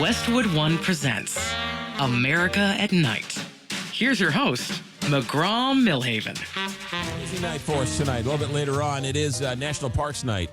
Westwood One presents America at Night. Here's your host, McGraw Milhaven. Busy night for us tonight. A little bit later on, it is National Parks Night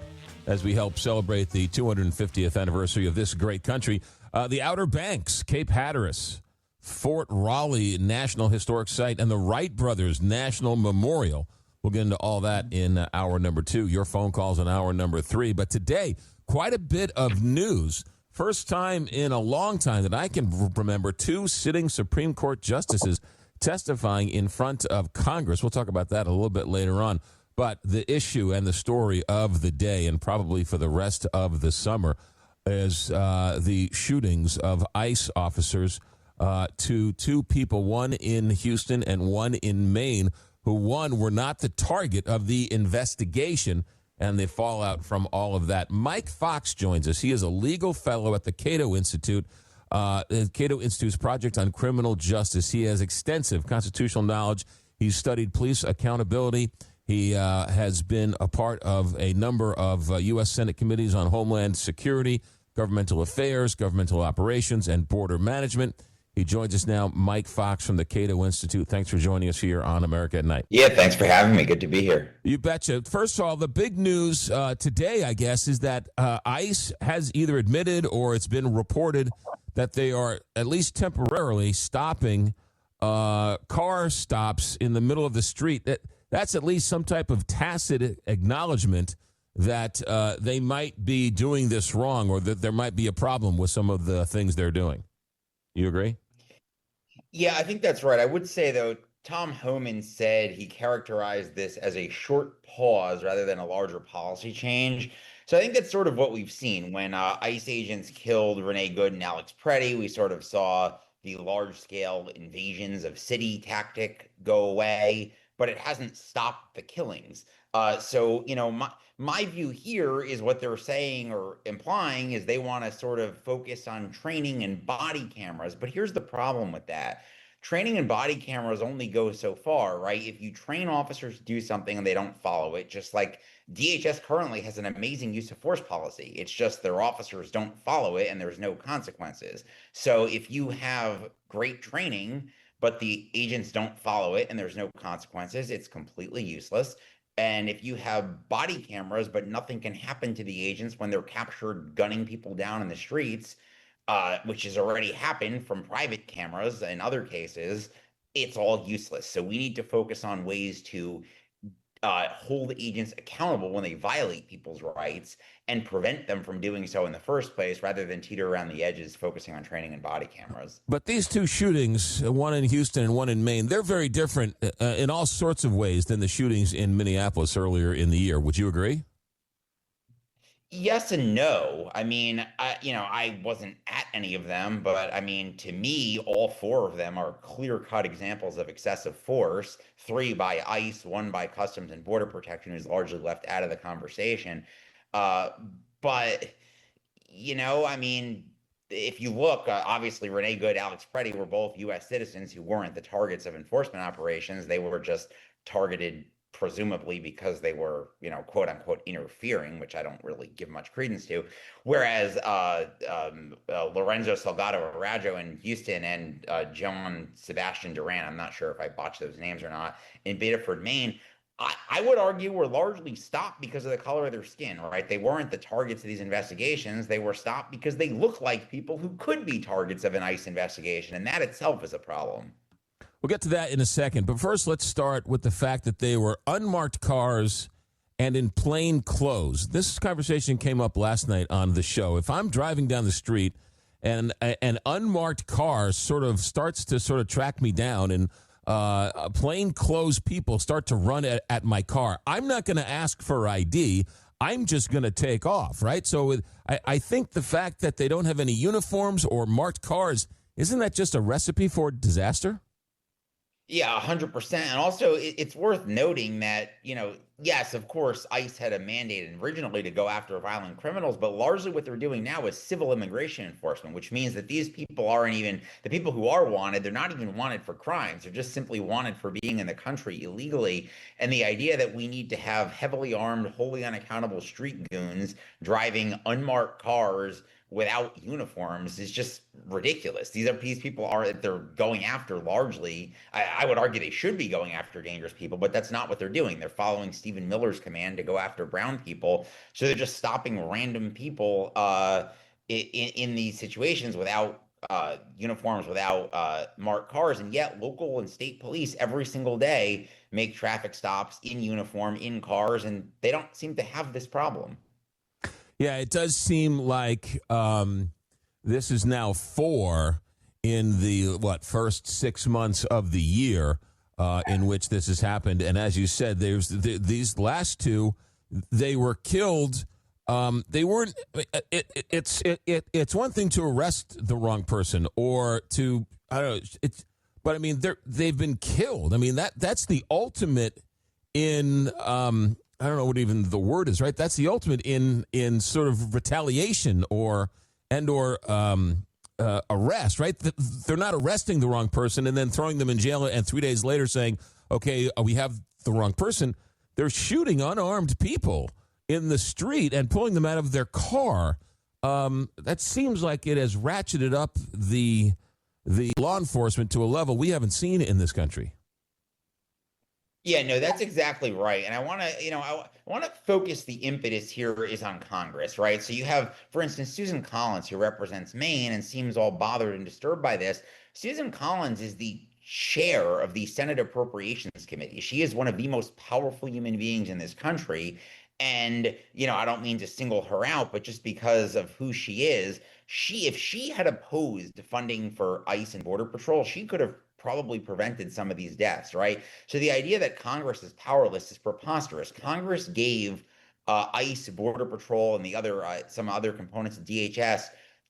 as we help celebrate the 250th anniversary of this great country. The Outer Banks, Cape Hatteras, Fort Raleigh National Historic Site, and the Wright Brothers National Memorial. We'll get into all that in hour number 2. Your phone calls in hour number 3. But today, quite a bit of news. First time in a long time that I can remember 2 sitting Supreme Court justices testifying in front of Congress. We'll talk about that a little bit later on. But the issue and the story of the day, and probably for the rest of the summer, is the shootings of ICE officers to 2 people, one in Houston and one in Maine, who, one, were not the target of the investigation and the fallout from all of that. Mike Fox joins us. He is a legal fellow at the Cato Institute, the Cato Institute's Project on Criminal Justice. He has extensive constitutional knowledge. He's studied police accountability. He has been a part of a number of U.S. Senate committees on Homeland Security, governmental affairs, governmental operations, and border management. He joins us now, Mike Fox from the Cato Institute. Thanks for joining us here on America at Night. Yeah, thanks for having me. Good to be here. You betcha. First of all, the big news today, I guess, is that ICE has either admitted or it's been reported that they are at least temporarily stopping car stops in the middle of the street. That's at least some type of tacit acknowledgement that they might be doing this wrong, or that there might be a problem with some of the things they're doing. You agree? Yeah, I think that's right. I would say, though, Tom Homan said he characterized this as a short pause rather than a larger policy change. So I think that's sort of what we've seen. When ICE agents killed Renee Good and Alex Preddy, we sort of saw the large-scale invasions of city tactic go away, but it hasn't stopped the killings. So, you know, my view here is what they're saying or implying is they want to sort of focus on training and body cameras. But here's the problem with that. Training and body cameras only go so far, right? If you train officers to do something and they don't follow it, just like DHS currently has an amazing use of force policy. It's just their officers don't follow it and there's no consequences. So if you have great training, but the agents don't follow it and there's no consequences, it's completely useless. And if you have body cameras, but nothing can happen to the agents when they're captured gunning people down in the streets, which has already happened from private cameras in other cases, it's all useless. So we need to focus on ways to hold agents accountable when they violate people's rights and prevent them from doing so in the first place, rather than teeter around the edges focusing on training and body cameras. But these 2 shootings, one in Houston and one in Maine, they're very different in all sorts of ways than the shootings in Minneapolis earlier in the year. Would you agree? Yes and no. I mean, I wasn't at any of them, but I mean, to me, all 4 of them are clear-cut examples of excessive force. 3 by ICE, 1 by Customs and Border Protection, who's largely left out of the conversation. But, you know, I mean, if you look, obviously Renee Good, Alex Preddy were both U.S. citizens who weren't the targets of enforcement operations. They were just targeted presumably because they were, you know, quote unquote interfering, which I don't really give much credence to. Whereas Lorenzo Salgado Araujo in Houston and John Sebastian Duran, I'm not sure if I botched those names or not, in Bedford, Maine, I would argue were largely stopped because of the color of their skin, right? They weren't the targets of these investigations. They were stopped because they look like people who could be targets of an ICE investigation, and that itself is a problem. We'll get to that in a second, but first let's start with the fact that they were unmarked cars and in plain clothes. This conversation came up last night on the show. If I'm driving down the street and an unmarked car starts to track me down and plain clothes people start to run at my car, I'm not going to ask for ID. I'm just going to take off, right? So I think the fact that they don't have any uniforms or marked cars, isn't that just a recipe for disaster? Yeah, 100%. And also, it's worth noting that, you know, yes, of course, ICE had a mandate originally to go after violent criminals, but largely what they're doing now is civil immigration enforcement, which means that these people aren't even the people who are wanted, they're not even wanted for crimes. They're just simply wanted for being in the country illegally. And the idea that we need to have heavily armed, wholly unaccountable street goons driving unmarked cars without uniforms is just ridiculous. These people are they're going after largely. I would argue they should be going after dangerous people, but that's not what they're doing. They're following Stephen Miller's command to go after brown people. So they're just stopping random people in these situations without uniforms, without marked cars, and yet local and state police every single day make traffic stops in uniform in cars, and they don't seem to have this problem. Yeah, it does seem like this is now 4 in the, first 6 months of the year in which this has happened. And as you said, there's these last 2, they were killed. They weren't. It's one thing to arrest the wrong person or to, I don't know. But I mean, they've been killed. I mean, that's the ultimate in. I don't know what even the word is, right? That's the ultimate in sort of retaliation or arrest, right? They're not arresting the wrong person and then throwing them in jail and 3 days later saying, okay, we have the wrong person. They're shooting unarmed people in the street and pulling them out of their car. That seems like it has ratcheted up the law enforcement to a level we haven't seen in this country. Yeah, no, that's exactly right. And I want to, I want to focus the impetus here is on Congress, right? So you have, for instance, Susan Collins, who represents Maine and seems all bothered and disturbed by this. Susan Collins is the chair of the Senate Appropriations Committee. She is one of the most powerful human beings in this country. And, I don't mean to single her out, but just because of who she is, if she had opposed funding for ICE and Border Patrol, she could have probably prevented some of these deaths, right? So the idea that Congress is powerless is preposterous. Congress gave ICE, Border Patrol, and the other some other components of DHS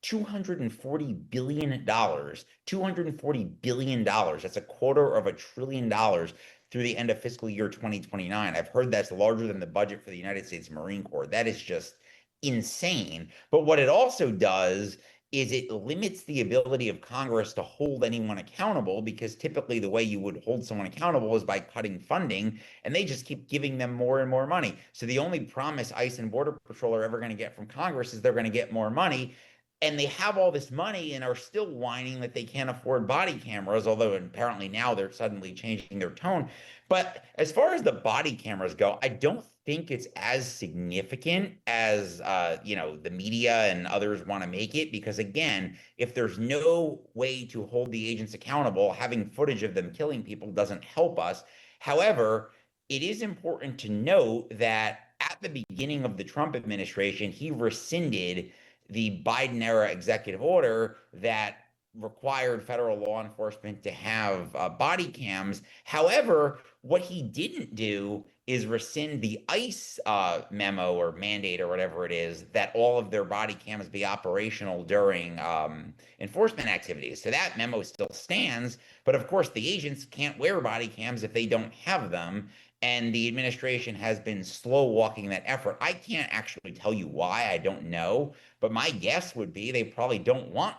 $240 billion. $240 billion. That's $250 billion through the end of fiscal year 2029. I've heard that's larger than the budget for the United States Marine Corps. That is just insane. But what it also does is it limits the ability of Congress to hold anyone accountable, because typically the way you would hold someone accountable is by cutting funding, and they just keep giving them more and more money. So the only promise ICE and Border Patrol are ever going to get from Congress is they're going to get more money. And they have all this money and are still whining that they can't afford body cameras, although apparently now they're suddenly changing their tone. But as far as the body cameras go, I don't think it's as significant as the media and others want to make it, because again, if there's no way to hold the agents accountable, having footage of them killing people doesn't help us. However, it is important to note that at the beginning of the Trump administration, he rescinded the Biden era executive order that required federal law enforcement to have body cams. However, what he didn't do is rescind the ICE memo or mandate or whatever it is that all of their body cams be operational during enforcement activities. So that memo still stands, but of course the agents can't wear body cams if they don't have them. And the administration has been slow walking that effort. I can't actually tell you why. I don't know. But my guess would be they probably don't want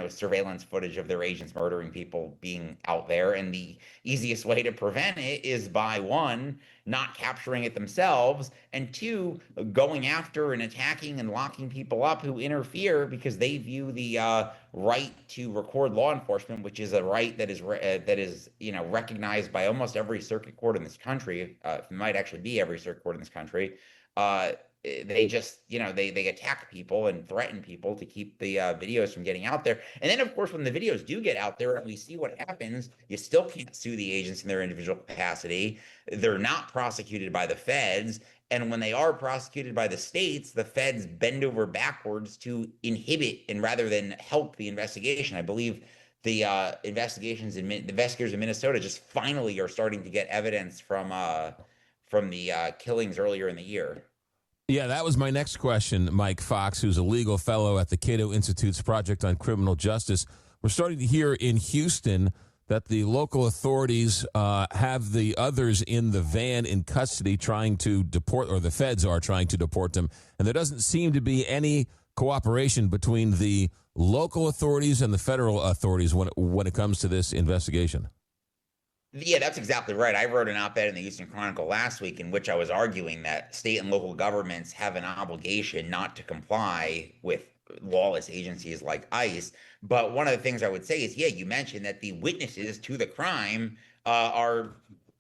surveillance footage of their agents murdering people being out there. And the easiest way to prevent it is by, one, not capturing it themselves, and two, going after and attacking and locking people up who interfere because they view the right to record law enforcement, which is a right that is recognized by almost every circuit court in this country. It might actually be every circuit court in this country. They just, they attack people and threaten people to keep the videos from getting out there. And then, of course, when the videos do get out there and we see what happens, you still can't sue the agents in their individual capacity. They're not prosecuted by the feds. And when they are prosecuted by the states, the feds bend over backwards to inhibit and rather than help the investigation. I believe the investigators in Minnesota just finally are starting to get evidence from the killings earlier in the year. Yeah, that was my next question, Mike Fox, who's a legal fellow at the Cato Institute's Project on Criminal Justice. We're starting to hear in Houston that the local authorities have the others in the van in custody trying to deport, or the feds are trying to deport them, and there doesn't seem to be any cooperation between the local authorities and the federal authorities when it comes to this investigation. Yeah, that's exactly right. I wrote an op-ed in the Houston Chronicle last week in which I was arguing that state and local governments have an obligation not to comply with lawless agencies like ICE. But one of the things I would say is, yeah, you mentioned that the witnesses to the crime are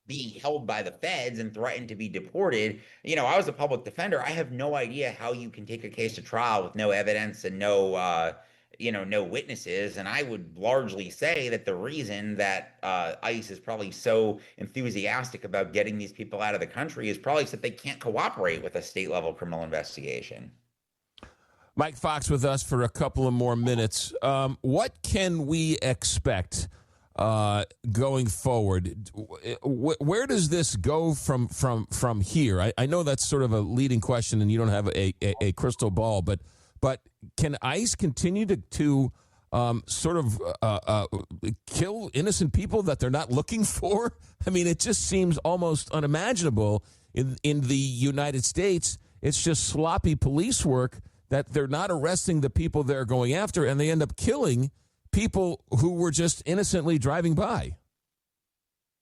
being held by the feds and threatened to be deported. I was a public defender. I have no idea how you can take a case to trial with no evidence and no witnesses. And I would largely say that the reason that ICE is probably so enthusiastic about getting these people out of the country is probably that they can't cooperate with a state level criminal investigation. Mike Fox with us for a couple of more minutes. What can we expect going forward? Where does this go from here? I know that's sort of a leading question, and you don't have a crystal ball, but can ICE continue to sort of kill innocent people that they're not looking for? I mean, it just seems almost unimaginable in the United States. It's just sloppy police work that they're not arresting the people they're going after, and they end up killing people who were just innocently driving by.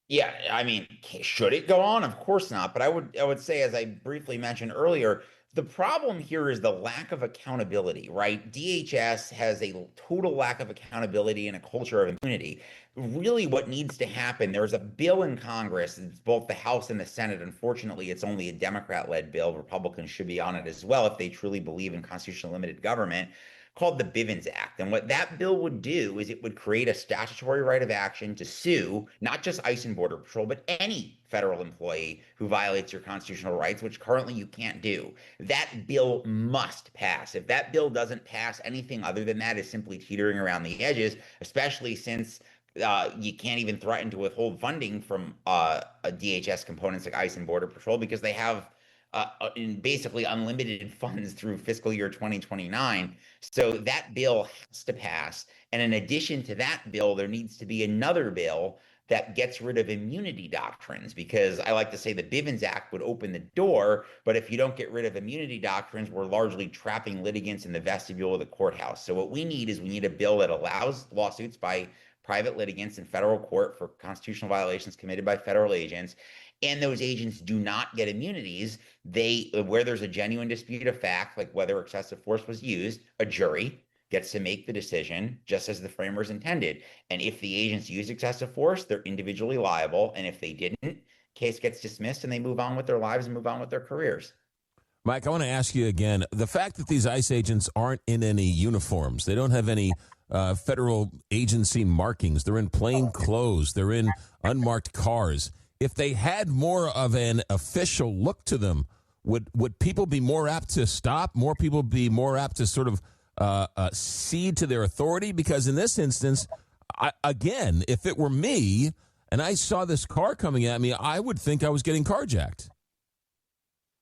Yeah, I mean, should it go on? Of course not. But I would say, as I briefly mentioned earlier, the problem here is the lack of accountability, right? DHS has a total lack of accountability and a culture of impunity. Really, what needs to happen, there's a bill in Congress, it's both the House and the Senate. Unfortunately, it's only a Democrat-led bill. Republicans should be on it as well if they truly believe in constitutional limited government, called the Bivens Act. And what that bill would do is it would create a statutory right of action to sue not just ICE and Border Patrol, but any federal employee who violates your constitutional rights, which currently you can't do. That bill must pass. If that bill doesn't pass, anything other than that is simply teetering around the edges, especially since you can't even threaten to withhold funding from DHS components like ICE and Border Patrol because they have in basically unlimited funds through fiscal year 2029. So that bill has to pass. And in addition to that bill, there needs to be another bill that gets rid of immunity doctrines, because I like to say the Bivens Act would open the door, but if you don't get rid of immunity doctrines, we're largely trapping litigants in the vestibule of the courthouse. So what we need a bill that allows lawsuits by private litigants in federal court for constitutional violations committed by federal agents, and those agents do not get immunities. Where there's a genuine dispute of fact, like whether excessive force was used, a jury gets to make the decision just as the framers intended. And if the agents use excessive force, they're individually liable. And if they didn't, case gets dismissed and they move on with their lives and move on with their careers. Mike, I want to ask you again, the fact that these ICE agents aren't in any uniforms, they don't have any federal agency markings, they're in plain clothes, they're in unmarked cars. If they had more of an official look to them, would people be more apt to stop? More people be more apt to sort of cede to their authority? Because in this instance, again, if it were me and I saw this car coming at me, I would think I was getting carjacked.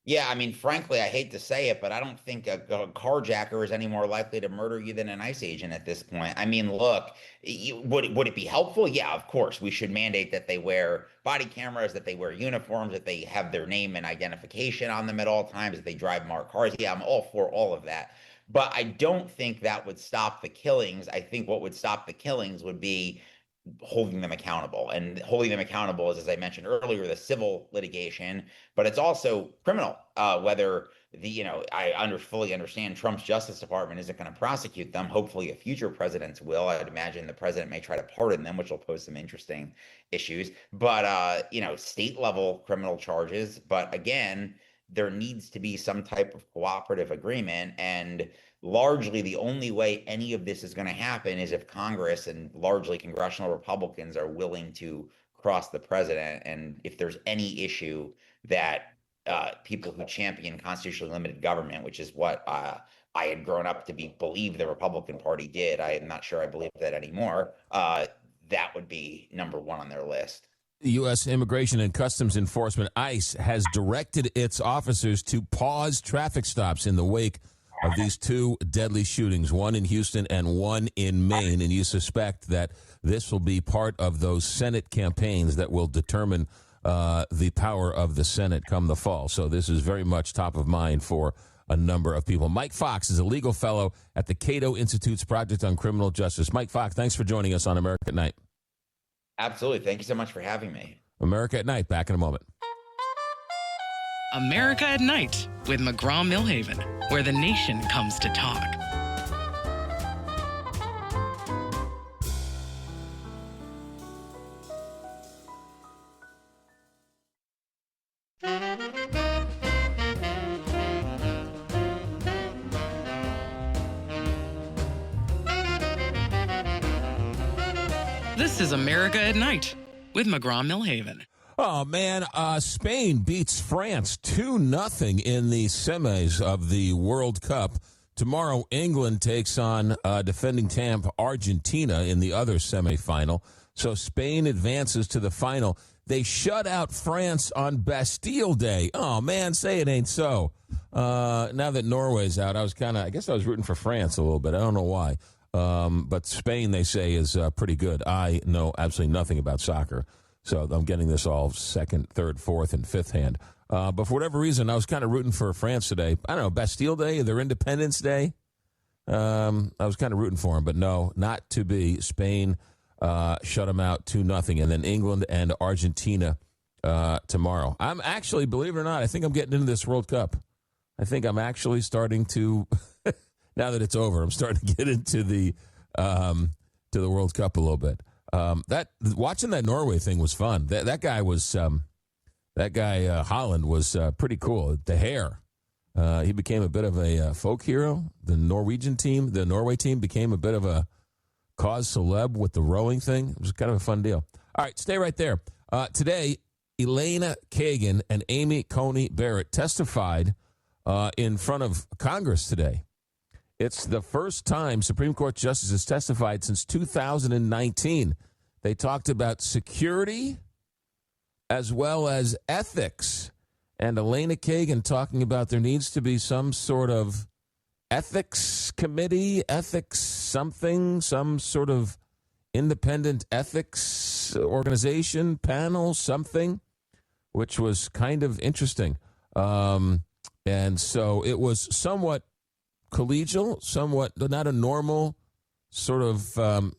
Yeah, I mean, frankly, I hate to say it, but I don't think a carjacker is any more likely to murder you than an ICE agent at this point. I mean, look, would it be helpful? Yeah, of course. We should mandate that they wear body cameras, that they wear uniforms, that they have their name and identification on them at all times, that they drive marked cars. Yeah, I'm all for all of that. But I don't think that would stop the killings. I think what would stop the killings would be holding them accountable. And holding them accountable is, as I mentioned earlier, the civil litigation, but it's also criminal. Whether I fully understand Trump's Justice Department isn't going to prosecute them. Hopefully, a future president will. I'd imagine the president may try to pardon them, which will pose some interesting issues. But state level criminal charges. But again, there needs to be some type of cooperative agreement. And largely the only way any of this is going to happen is if Congress and largely congressional Republicans are willing to cross the president. And if there's any issue that people who champion constitutionally limited government, which is what I had grown up to believe the Republican Party did, I am not sure I believe that anymore, that would be number one on their list. U.S. Immigration and Customs Enforcement, ICE, has directed its officers to pause traffic stops in the wake of these two deadly shootings, one in Houston and one in Maine, and you suspect that this will be part of those Senate campaigns that will determine the power of the Senate come the fall. So this is very much top of mind for a number of people. Mike Fox is a legal fellow at the Cato Institute's Project on Criminal Justice. Mike Fox, thanks for joining us on America at Night. Absolutely. Thank you so much for having me. America at Night, back in a moment. America at Night with McGraw Milhaven, where the nation comes to talk. This is America at Night with McGraw Milhaven. Oh, man, Spain beats France 2-0 in the semis of the World Cup. Tomorrow, England takes on defending champ Argentina in the other semifinal. So Spain advances to the final. They shut out France on Bastille Day. Oh, man, say it ain't so. Now that Norway's out, I guess I was rooting for France a little bit. I don't know why. But Spain, they say, is pretty good. I know absolutely nothing about soccer, so I'm getting this all second, third, fourth, and fifth hand. But for whatever reason, I was kind of rooting for France today. I don't know, Bastille Day, their Independence Day. I was kind of rooting for them, but no, not to be. Spain shut them out 2-0, and then England and Argentina tomorrow. I'm actually, believe it or not, I think I'm getting into this World Cup. I think I'm actually starting to... Now that it's over, I'm starting to get into the World Cup a little bit. Watching that Norway thing was fun. That guy Holland was pretty cool. The hair, he became a bit of a folk hero. The Norway team became a bit of a cause celeb with the rowing thing. It was kind of a fun deal. All right, stay right there. Today, Elena Kagan and Amy Coney Barrett testified in front of Congress today. It's the first time Supreme Court justices testified since 2019. They talked about security as well as ethics. And Elena Kagan talking about there needs to be some sort of ethics committee, ethics something, some sort of independent ethics organization, panel, something, which was kind of interesting. And so it was somewhat collegial, somewhat not a normal sort of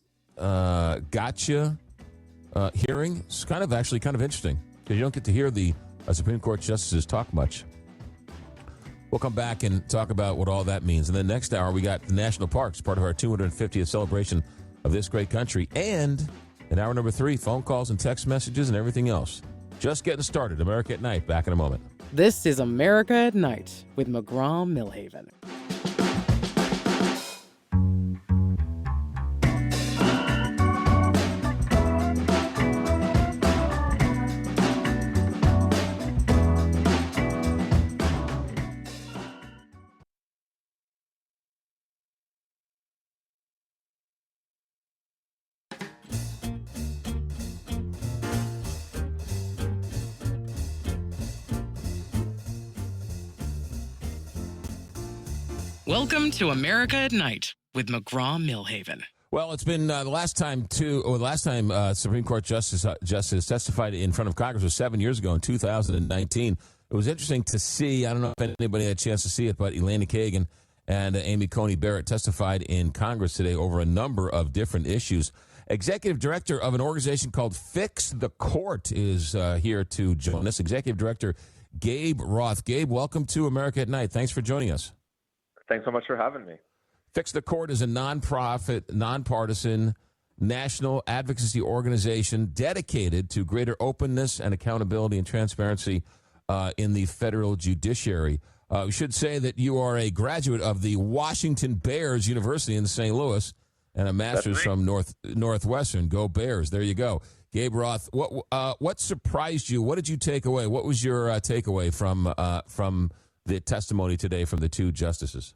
gotcha hearing. It's kind of interesting because you don't get to hear the Supreme Court justices talk much. We'll come back and talk about what all that means. And then next hour, we got the national parks, part of our 250th celebration of this great country. And in hour number 3, phone calls and text messages and everything else. Just getting started. America at Night. Back in a moment. This is America at Night with McGraw Milhaven. Welcome to America at Night with McGraw Milhaven. Well, it's been the last time Supreme Court justice testified in front of Congress was 7 years ago in 2019. It was interesting to see. I don't know if anybody had a chance to see it, but Elena Kagan and Amy Coney Barrett testified in Congress today over a number of different issues. Executive Director of an organization called Fix the Court is here to join us. Executive Director Gabe Roth. Gabe, welcome to America at Night. Thanks for joining us. Thanks so much for having me. Fix the Court is a nonprofit, nonpartisan, national advocacy organization dedicated to greater openness and accountability and transparency in the federal judiciary. We should say that you are a graduate of the Washington Bears University in St. Louis and a master's from Northwestern. Go Bears. There you go. Gabe Roth, what surprised you? What did you take away? What was your takeaway from the testimony today from the two justices?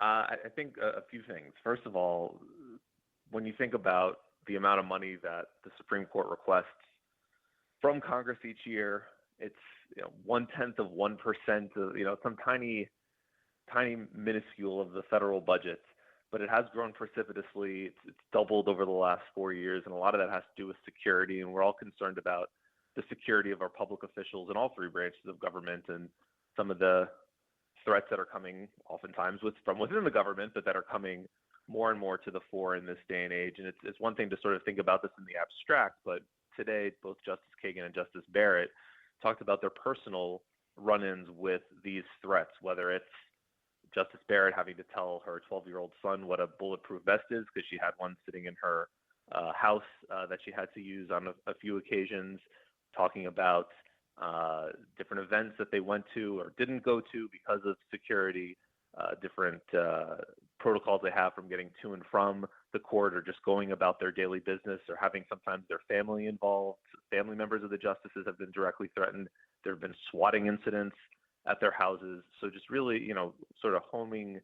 I think a few things. First of all, when you think about the amount of money that the Supreme Court requests from Congress each year, it's 0.1%, some tiny tiny minuscule of the federal budget, but it has grown precipitously. It's doubled over the last 4 years, and a lot of that has to do with security. And we're all concerned about the security of our public officials in all three branches of government and some of the threats that are coming oftentimes from within the government, but that are coming more and more to the fore in this day and age. And it's one thing to sort of think about this in the abstract, but today both Justice Kagan and Justice Barrett talked about their personal run-ins with these threats, whether it's Justice Barrett having to tell her 12-year-old son what a bulletproof vest is because she had one sitting in her house that she had to use on a few occasions, talking about different events that they went to or didn't go to because of security, different protocols they have from getting to and from the court or just going about their daily business or having sometimes their family involved. Family members of the justices have been directly threatened. There have been swatting incidents at their houses. So just really, sort of homing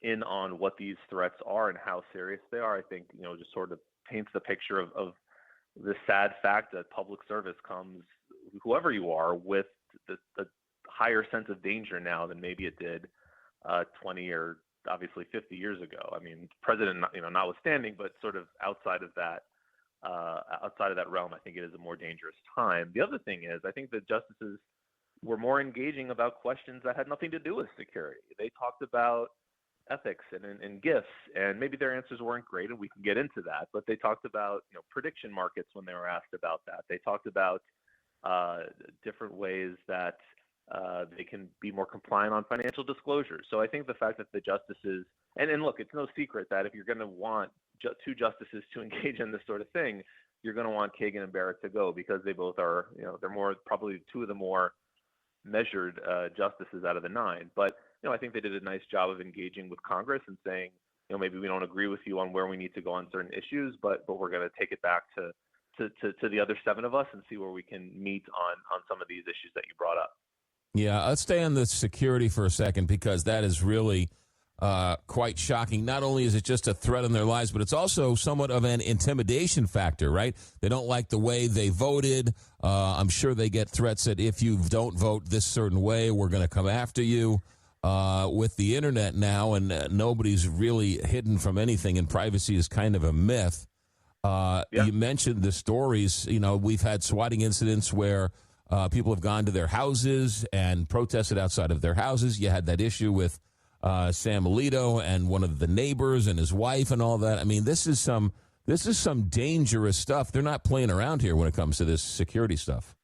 in on what these threats are and how serious they are, I think, just sort of paints the picture of the sad fact that public service comes, whoever you are, with the higher sense of danger now than maybe it did 20 or obviously 50 years ago. I mean, president, notwithstanding, but sort of outside of that realm, I think it is a more dangerous time. The other thing is, I think the justices were more engaging about questions that had nothing to do with security. They talked about ethics and gifts, and maybe their answers weren't great, and we can get into that, but they talked about prediction markets when they were asked about that. They talked about different ways that they can be more compliant on financial disclosures. So I think the fact that the justices, and look, it's no secret that if you're going to want two justices to engage in this sort of thing, you're going to want Kagan and Barrett to go because they both are, they're more probably two of the more measured justices out of the nine. But I think they did a nice job of engaging with Congress and saying, maybe we don't agree with you on where we need to go on certain issues, but we're going to take it back to the other seven of us and see where we can meet on some of these issues that you brought up. Yeah, let's stay on the security for a second because that is really quite shocking. Not only is it just a threat on their lives, but it's also somewhat of an intimidation factor, right? They don't like the way they voted. I'm sure they get threats that if you don't vote this certain way, we're going to come after you. With the internet now, and nobody's really hidden from anything, and privacy is kind of a myth. You mentioned the stories. We've had swatting incidents where people have gone to their houses and protested outside of their houses. You had that issue with Sam Alito and one of the neighbors and his wife and all that. I mean, this is some dangerous stuff. They're not playing around here when it comes to this security stuff.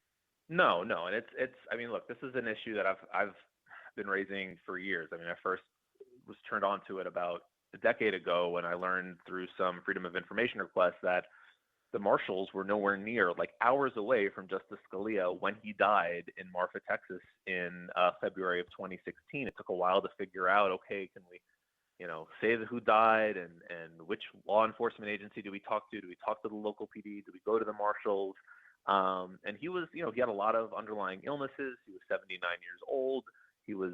No, and it's. I mean, look, this is an issue that I've been raising for years. I mean, I first was turned on to it about a decade ago when I learned through some Freedom of Information requests that the marshals were nowhere near, like hours away from Justice Scalia when he died in Marfa, Texas in February of 2016. It took a while to figure out, okay, can we, say who died and which law enforcement agency do we talk to? Do we talk to the local PD? Do we go to the marshals? And he was, he had a lot of underlying illnesses. He was 79 years old. He was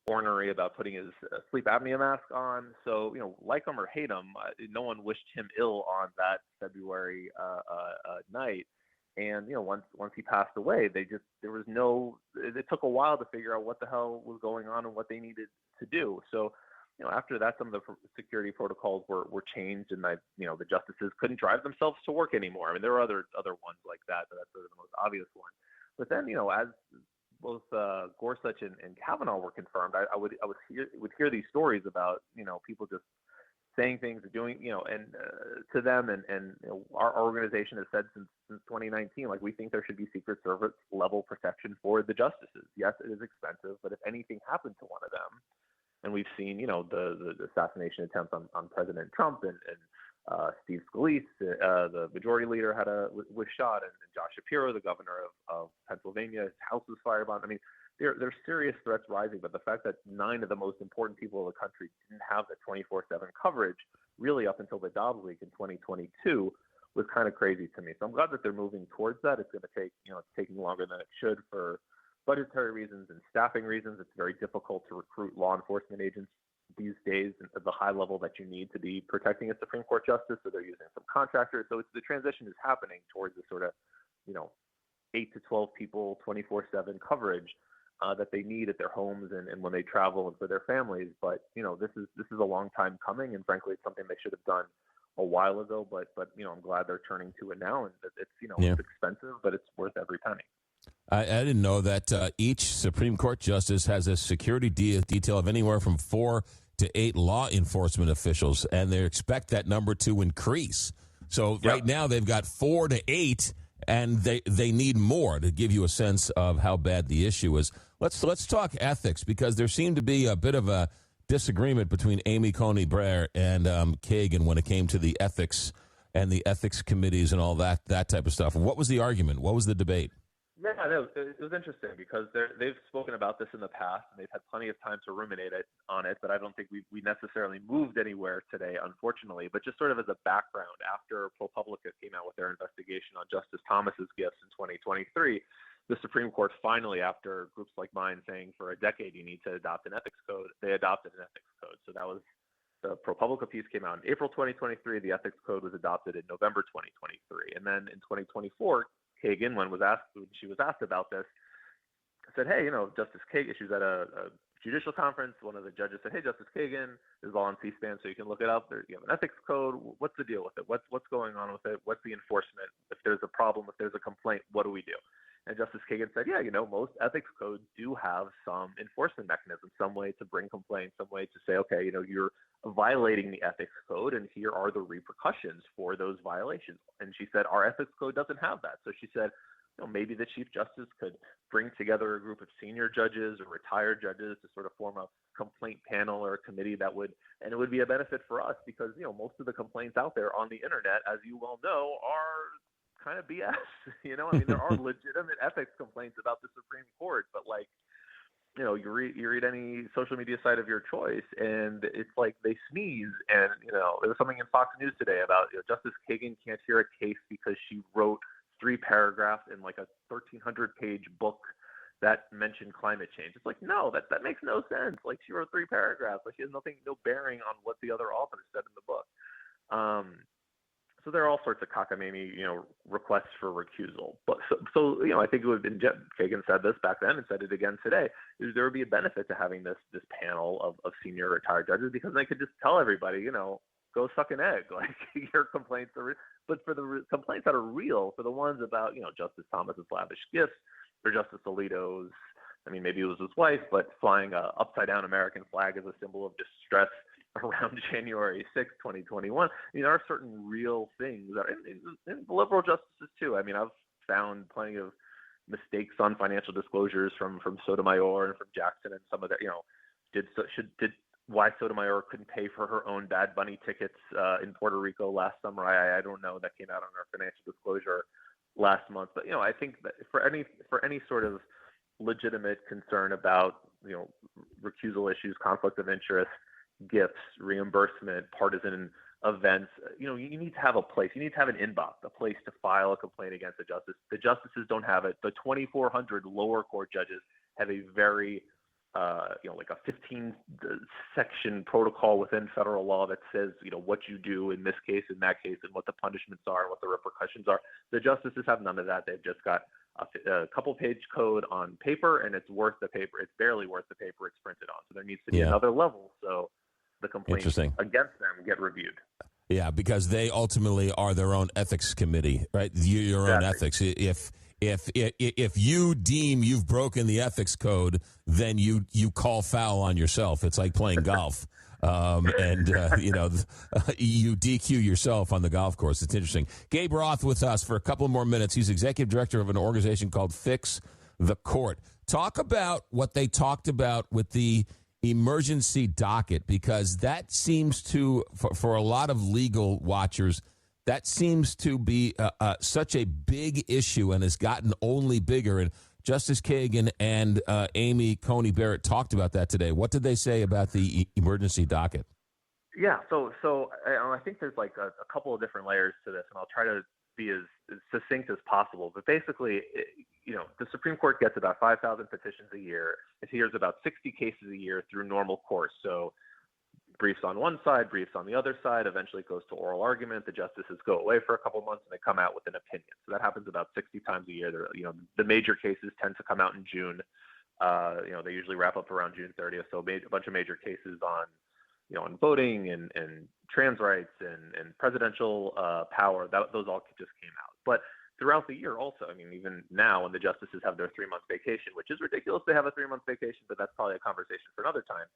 ornery about putting his sleep apnea mask on. So, like him or hate him, no one wished him ill on that February night. And, once he passed away, it took a while to figure out what the hell was going on and what they needed to do. So, after that, some of the security protocols were changed, and the justices couldn't drive themselves to work anymore. I mean, there were other ones like that, but that's sort of the most obvious one. But then, as both Gorsuch and Kavanaugh were confirmed, I would hear these stories about people just saying things or doing and to them and our organization has said since 2019, like, we think there should be Secret Service level protection for the justices. Yes, it is expensive, but if anything happened to one of them, and we've seen the assassination attempts on President Trump and Steve Scalise, the majority leader, was shot, and Josh Shapiro, the governor of Pennsylvania, his house was firebombed. I mean, there's serious threats rising, but the fact that 9 of the most important people in the country didn't have the 24/7 coverage really up until the Dobbs leak in 2022 was kind of crazy to me. So I'm glad that they're moving towards that. It's going to take, it's taking longer than it should for budgetary reasons and staffing reasons. It's very difficult to recruit law enforcement agents these days at the high level that you need to be protecting a Supreme Court justice. So they're using some contractors. So the transition is happening towards this sort of, 8 to 12 people, 24/7 coverage. that they need at their homes and when they travel and for their families. But this is a long time coming, and frankly, it's something they should have done a while ago. But I'm glad they're turning to it now, and it's it's expensive, but it's worth every penny. I didn't know that each Supreme Court justice has a security detail of anywhere from 4 to 8 law enforcement officials, and they expect that number to increase. So right now they've got 4 to 8, and they need more to give you a sense of how bad the issue is. Let's talk ethics, because there seemed to be a bit of a disagreement between Amy Coney Barrett and Kagan when it came to the ethics and the ethics committees and all that type of stuff. What was the argument? What was the debate? Yeah, no, it was interesting because they've spoken about this in the past, and they've had plenty of time to ruminate on it, but I don't think we necessarily moved anywhere today, unfortunately. But just sort of as a background, after ProPublica came out with their investigation on Justice Thomas's gifts in 2023, the Supreme Court finally, after groups like mine saying for a decade you need to adopt an ethics code, they adopted an ethics code. So that was the ProPublica piece came out in April 2023. The ethics code was adopted in November 2023. And then in 2024, Kagan, when she was asked about this, said, "Hey, Justice Kagan." She was at a judicial conference. One of the judges said, "Hey, Justice Kagan, this is all on C-SPAN, so you can look it up. You have an ethics code. What's the deal with it? What's going on with it? What's the enforcement? If there's a problem, if there's a complaint, what do we do?" And Justice Kagan said, "Yeah, most ethics codes do have some enforcement mechanism, some way to bring complaints, some way to say, okay, you're violating the ethics code, and here are the repercussions for those violations." And she said, "Our ethics code doesn't have that." So she said, maybe the Chief Justice could bring together a group of senior judges or retired judges to sort of form a complaint panel or a committee and it would be a benefit for us because, most of the complaints out there on the internet, as you well know, are kind of BS. There are legitimate ethics complaints about the Supreme Court, but you read any social media site of your choice, and it's like they sneeze. And there was something in Fox News today about Justice Kagan can't hear a case because she wrote 3 paragraphs in like a 1,300-page book that mentioned climate change. It's like, no, that makes no sense. Like, she wrote 3 paragraphs, she has no bearing on what the other authors said in the book. So there are all sorts of cockamamie, requests for recusal. But so I think it would have been, Kagan said this back then and said it again today, there would be a benefit to having this panel of senior retired judges, because they could just tell everybody, go suck an egg. Like, your complaints are, but for the complaints that are real, for the ones about, Justice Thomas's lavish gifts, or Justice Alito's, maybe it was his wife, but flying a upside down American flag as a symbol of distress around January 6, 2021. There are certain real things that, and the liberal justices too. I've found plenty of mistakes on financial disclosures from Sotomayor and from Jackson and some of that. Why Sotomayor couldn't pay for her own Bad Bunny tickets in Puerto Rico last summer? I don't know. That came out on our financial disclosure last month. But I think that for any sort of legitimate concern about recusal issues, conflict of interest, gifts, reimbursement, partisan events, you need to have a place. You need to have an inbox, a place to file a complaint against a justice. The justices don't have it. The 2,400 lower court judges have a very, like a 15-section protocol within federal law that says, what you do in this case, in that case, and what the punishments are, and what the repercussions are. The justices have none of that. They've just got a couple-page code on paper, and it's worth the paper. It's barely worth the paper it's printed on. So there needs to be another level. So the complaints against them get reviewed. Yeah, because they ultimately are their own ethics committee, right? Your own ethics. If you deem you've broken the ethics code, then you call foul on yourself. It's like playing golf. You DQ yourself on the golf course. It's interesting. Gabe Roth with us for a couple more minutes. He's executive director of an organization called Fix the Court. Talk about what they talked about with the emergency docket, because that seems to, for a lot of legal watchers, that seems to be such a big issue and has gotten only bigger. And Justice Kagan and Amy Coney Barrett talked about that today. What did they say about the emergency docket? Yeah, so I think there's like a couple of different layers to this, and I'll try to be as succinct as possible. But basically, the Supreme Court gets about 5,000 petitions a year. It hears about 60 cases a year through normal course. So briefs on one side, briefs on the other side. Eventually it goes to oral argument. The justices go away for a couple months and they come out with an opinion. So that happens about 60 times a year. The major cases tend to come out in June. They usually wrap up around June 30th. So a bunch of major cases on, on voting and trans rights and presidential power, those all just came out. But throughout the year also, I mean, even now when the justices have their 3-month vacation, which is ridiculous to have a 3-month vacation, but that's probably a conversation for another time.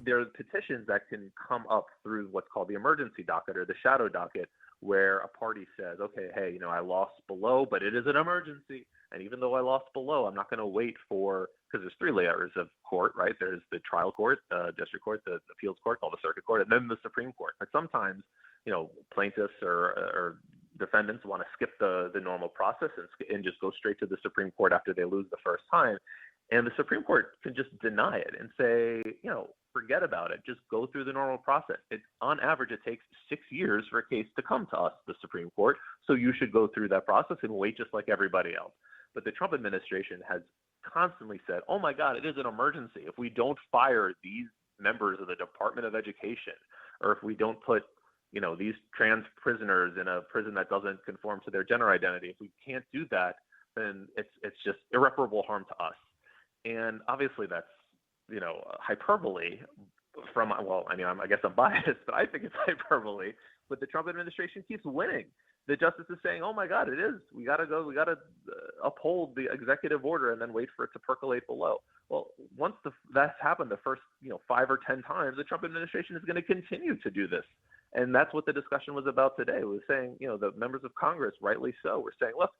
There are petitions that can come up through what's called the emergency docket or the shadow docket, where a party says, okay, hey, I lost below, but it is an emergency. And even though I lost below, I'm not going to wait because there's 3 layers of court, right? There's the trial court, district court, the appeals court, called the circuit court, and then the Supreme Court. But sometimes, plaintiffs or defendants want to skip the normal process and just go straight to the Supreme Court after they lose the first time. And the Supreme Court can just deny it and say, forget about it. Just go through the normal process. On average, it takes 6 years for a case to come to us, the Supreme Court. So you should go through that process and wait just like everybody else. But the Trump administration has constantly said, oh my God, it is an emergency. If we don't fire these members of the Department of Education, or if we don't put these trans prisoners in a prison that doesn't conform to their gender identity, if we can't do that, then it's just irreparable harm to us. And obviously that's, hyperbole I guess I'm biased, but I think it's hyperbole. But the Trump administration keeps winning. The justice is saying, oh my God, it is. We got to uphold the executive order and then wait for it to percolate below. Well, once that's happened the first, 5 or 10 times, the Trump administration is going to continue to do this. And that's what the discussion was about today. It was saying, the members of Congress, rightly so, were saying, look,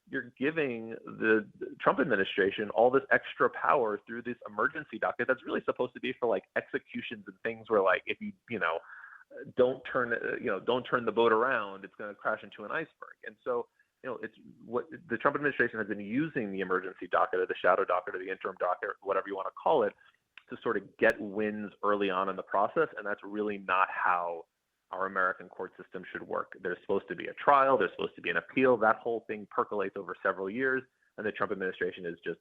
you're giving the Trump administration all this extra power through this emergency docket that's really supposed to be for like executions and things where like if you don't turn the boat around, it's going to crash into an iceberg. And so it's what the Trump administration has been using the emergency docket or the shadow docket or the interim docket, whatever you want to call it, to sort of get wins early on in the process. And that's really not how our American court system should work. There's supposed to be a trial. There's supposed to be an appeal. That whole thing percolates over several years. And the Trump administration is just,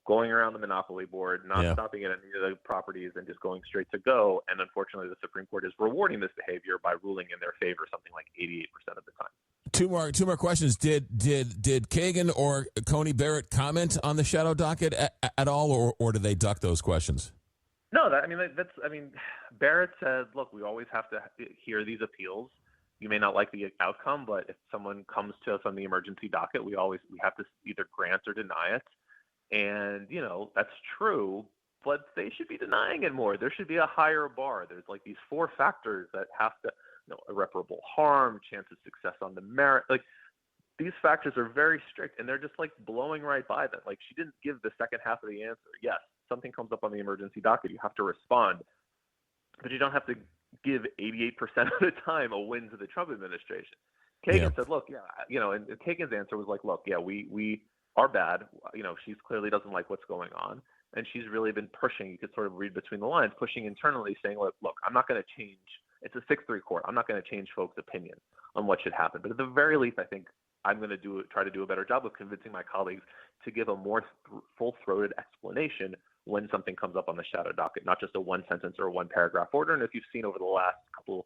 going around the monopoly board, not stopping at any of the properties and just going straight to go. And unfortunately, the Supreme Court is rewarding this behavior by ruling in their favor something like 88% of the time. Two more questions. Did Kagan or Coney Barrett comment on the shadow docket at all, or did they duck those questions? No, Barrett said, look, we always have to hear these appeals. You may not like the outcome, but if someone comes to us on the emergency docket, we have to either grant or deny it. And, that's true, but they should be denying it more. There should be a higher bar. There's like these 4 factors that have to, irreparable harm, chance of success on the merit. Like these factors are very strict and they're just like blowing right by them. Like she didn't give the second half of the answer. Yes, something comes up on the emergency docket, you have to respond, but you don't have to give 88% of the time a win to the Trump administration. Kagan said, look, and Kagan's answer was like, look, we are bad. She clearly doesn't like what's going on. And she's really been pushing, you could sort of read between the lines, pushing internally saying, look, I'm not going to change. It's a 6-3 court. I'm not going to change folks' opinion on what should happen. But at the very least, I think I'm going to try to do a better job of convincing my colleagues to give a more full-throated explanation when something comes up on the shadow docket, not just a 1-sentence or a 1-paragraph order. And if you've seen over the last couple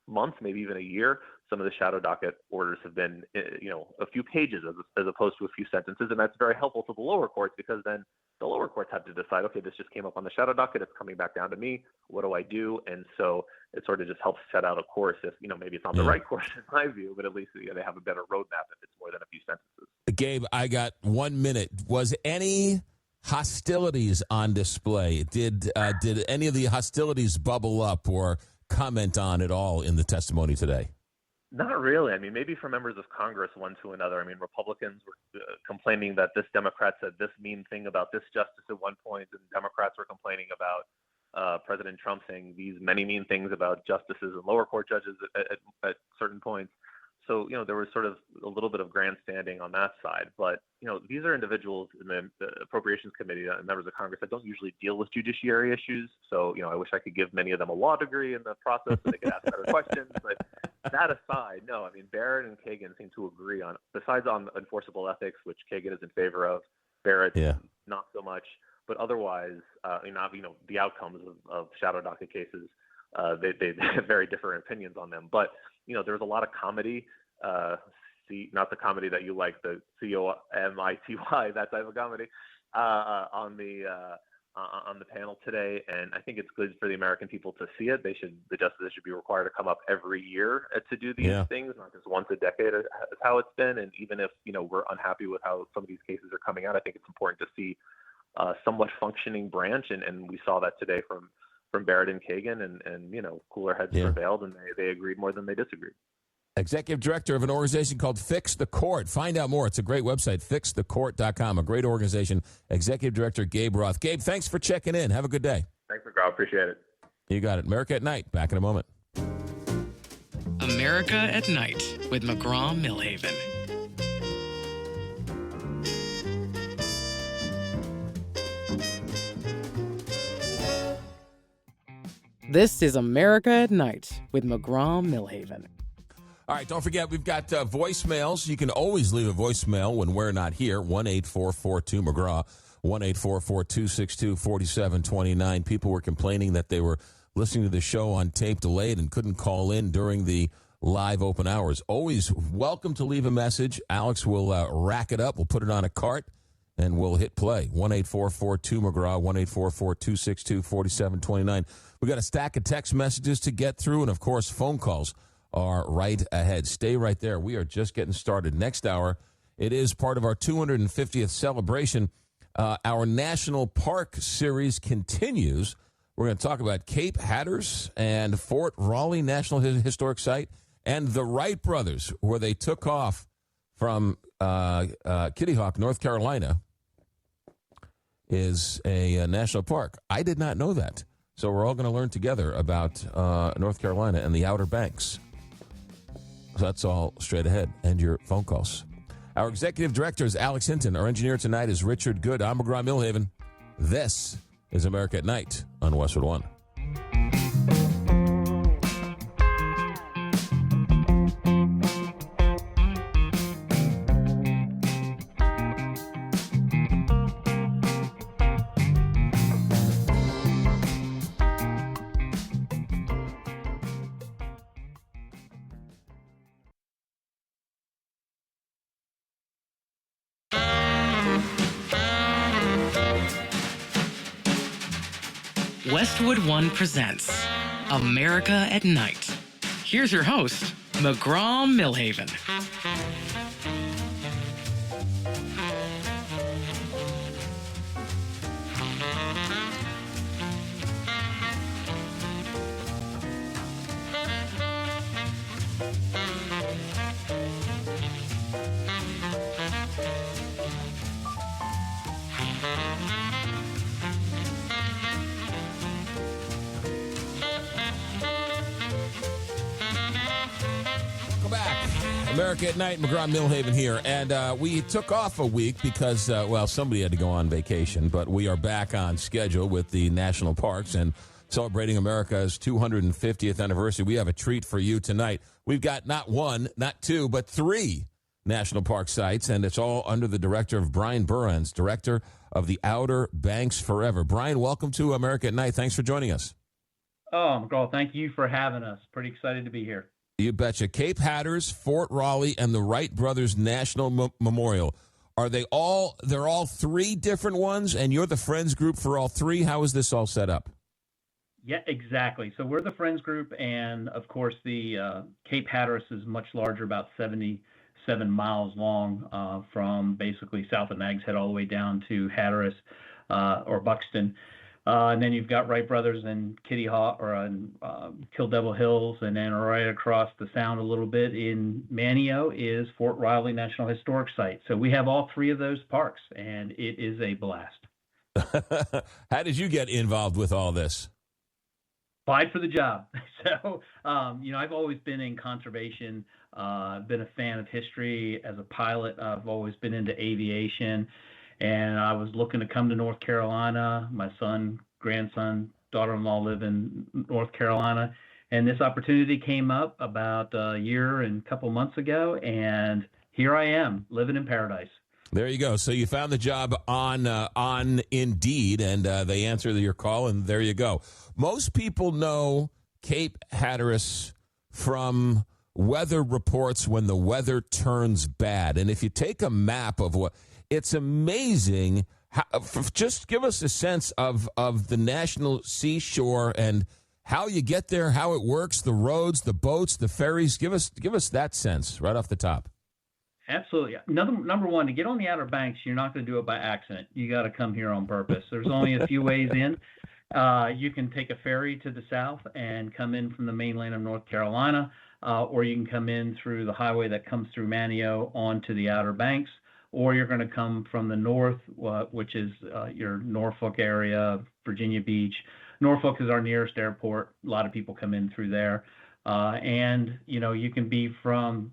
months, maybe even a year, some of the shadow docket orders have been, a few pages as opposed to a few sentences. And that's very helpful to the lower courts because then the lower courts have to decide, okay, this just came up on the shadow docket. It's coming back down to me. What do I do? And so it sort of just helps set out a course if, maybe it's not the right course in my view, but at least they have a better roadmap if it's more than a few sentences. Gabe, I got 1 minute. Was any hostilities on display? Did any of the hostilities bubble up or comment on at all in the testimony today? Not really. Maybe for members of Congress, one to another. Republicans were complaining that this Democrat said this mean thing about this justice at one point, and Democrats were complaining about President Trump saying these many mean things about justices and lower court judges at certain points. So, there was sort of a little bit of grandstanding on that side. But, these are individuals in the Appropriations Committee and members of Congress that don't usually deal with judiciary issues. So, I wish I could give many of them a law degree in the process so they could ask better questions. But that aside, no, Barrett and Kagan seem to agree on, besides on enforceable ethics, which Kagan is in favor of, Barrett not so much. But otherwise, the outcomes of shadow docket cases, they have very different opinions on them. But, there's a lot of comedy, not the comedy that you like, the COMITY, that type of comedy. on the panel today, and I think it's good for the American people to see it. The justices should be required to come up every year to do these things, not just once a decade, is how it's been. And even if we're unhappy with how some of these cases are coming out, I think it's important to see somewhat functioning branch, and we saw that today from Barrett and Kagan, and cooler heads prevailed, and they agreed more than they disagreed. Executive director of an organization called Fix the Court. Find out more. It's a great website, fixthecourt.com, a great organization. Executive director Gabe Roth. Gabe, thanks for checking in. Have a good day. Thanks, McGraw. Appreciate it. You got it. America at Night. Back in a moment. America at Night with McGraw Milhaven. This is America at Night with McGraw Milhaven. All right, don't forget, we've got voicemails. You can always leave a voicemail when we're not here. 1-844-2-McGraw, 1-844-262-4729. People were complaining that they were listening to the show on tape delayed and couldn't call in during the live open hours. Always welcome to leave a message. Alex will rack it up. We'll put it on a cart, and we'll hit play. 1-844-2-McGraw, 1-844-262-4729. We got a stack of text messages to get through, and, of course, phone calls are right ahead. Stay right there. We are just getting started. Next hour, it is part of our 250th celebration. Our National Park series continues. We're going to talk about Cape Hatteras and Fort Raleigh National Historic Site and the Wright Brothers, where they took off from Kitty Hawk, North Carolina, is a national park. I did not know that. So we're all going to learn together about North Carolina and the Outer Banks. So that's all straight ahead. And your phone calls. Our executive director is Alex Hinton. Our engineer tonight is Richard Good. I'm McGraw Milhaven. This is America at Night on Westwood One. Westwood One presents America at Night. Here's your host, McGraw Milhaven. America at Night, McGraw Milhaven here. And we took off a week because, somebody had to go on vacation. But we are back on schedule with the national parks and celebrating America's 250th anniversary. We have a treat for you tonight. We've got not one, not two, but three national park sites. And it's all under the director of Bryan Burhans, director of the Outer Banks Forever. Bryan, welcome to America at Night. Thanks for joining us. Oh, McGraw, thank you for having us. Pretty excited to be here. You betcha. Cape Hatteras, Fort Raleigh, and the Wright Brothers National Memorial. They're all three different ones, and you're the friends group for all three. How is this all set up? Yeah, exactly. So we're the friends group, and of course the Cape Hatteras is much larger, about 77 miles long, from basically south of Nags Head all the way down to Hatteras or Buxton. And then you've got Wright Brothers and Kitty Hawk or Kill Devil Hills, and then right across the sound a little bit in Manteo is Fort Raleigh National Historic Site. So we have all three of those parks, and it is a blast. How did you get involved with all this? Applied for the job. So, I've always been in conservation, been a fan of history. As a pilot, I've always been into aviation. And I was looking to come to North Carolina. My son, grandson, daughter-in-law live in North Carolina. And this opportunity came up about a year and a couple months ago. And here I am, living in paradise. There you go. So you found the job on Indeed, and they answered your call, and there you go. Most people know Cape Hatteras from weather reports when the weather turns bad. And if you take a map of what... It's amazing Just give us a sense of the National Seashore and how you get there, how it works, the roads, the boats, the ferries. Give us that sense right off the top. Absolutely. Number one, to get on the Outer Banks, you're not going to do it by accident. You got to come here on purpose. There's only a few ways in. You can take a ferry to the south and come in from the mainland of North Carolina, or you can come in through the highway that comes through Manio onto the Outer Banks, or you're going to come from the north, which is your Norfolk area, Virginia Beach. Norfolk is our nearest airport. A lot of people come in through there. And, you can be from,